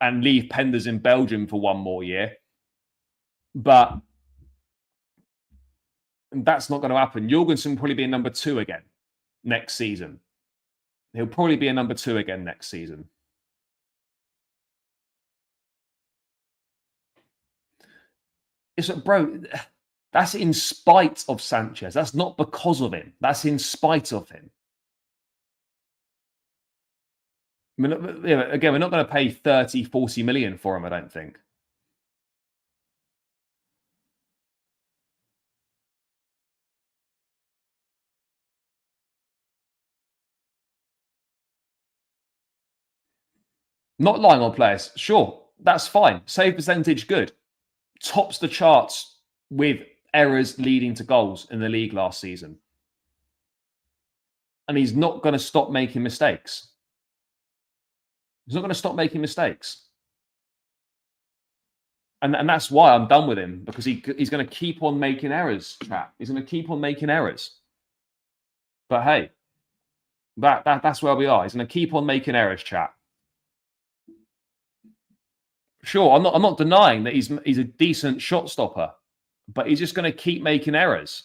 and leave Penders in Belgium for one more year. But that's not going to happen. Jorgensen will probably be a number 2 again next season. He'll probably be a number 2 again next season. It's like, bro, that's in spite of Sanchez. That's not because of him. That's in spite of him. I mean, again, we're not going to pay 30, 40 million for him, I don't think. Not lying on players. Sure, that's fine. Save percentage, good. Tops the charts with errors leading to goals in the league last season. And he's not going to stop making mistakes. He's not going to stop making mistakes. And that's why I'm done with him, because he's going to keep on making errors, chat. He's going to keep on making errors. But hey, that's where we are. He's going to keep on making errors, chat. Sure, I'm not denying that he's a decent shot stopper, but he's just going to keep making errors.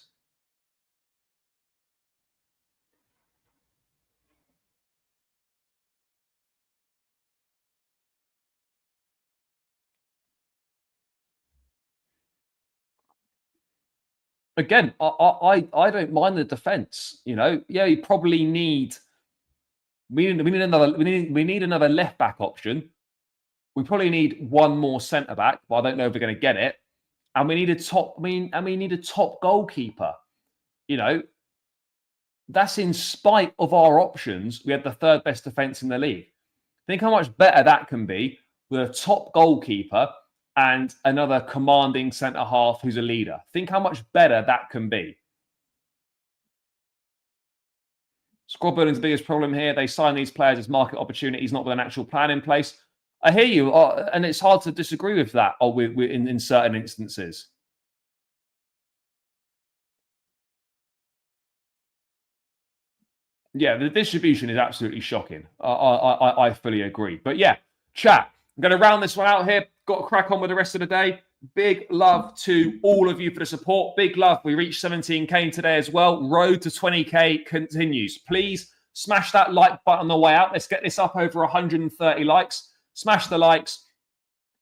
Again, I don't mind the defense. You know, yeah, we probably need another left back option. We probably need one more centre back, but I don't know if we're going to get it. And we need a top. We need a top goalkeeper. You know, that's in spite of our options. We had the 3rd best defence in the league. Think how much better that can be with a top goalkeeper and another commanding centre half who's a leader. Think how much better that can be. Squad building's the biggest problem here. They sign these players as market opportunities, not with an actual plan in place. I hear you, and it's hard to disagree with that in certain instances. Yeah, the distribution is absolutely shocking. I fully agree. But yeah, chat, I'm going to round this one out here. Got to crack on with the rest of the day. Big love to all of you for the support. Big love. We reached 17K today as well. Road to 20K continues. Please smash that like button on the way out. Let's get this up over 130 likes. Smash the likes.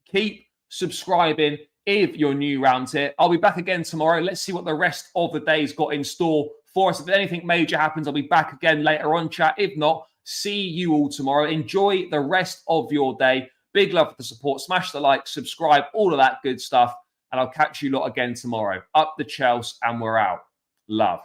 Keep subscribing if you're new around here. I'll be back again tomorrow. Let's see what the rest of the day's got in store for us. If anything major happens, I'll be back again later on, chat. If not, see you all tomorrow. Enjoy the rest of your day. Big love for the support. Smash the like, subscribe, all of that good stuff. And I'll catch you lot again tomorrow. Up the Chelsea, and we're out. Love.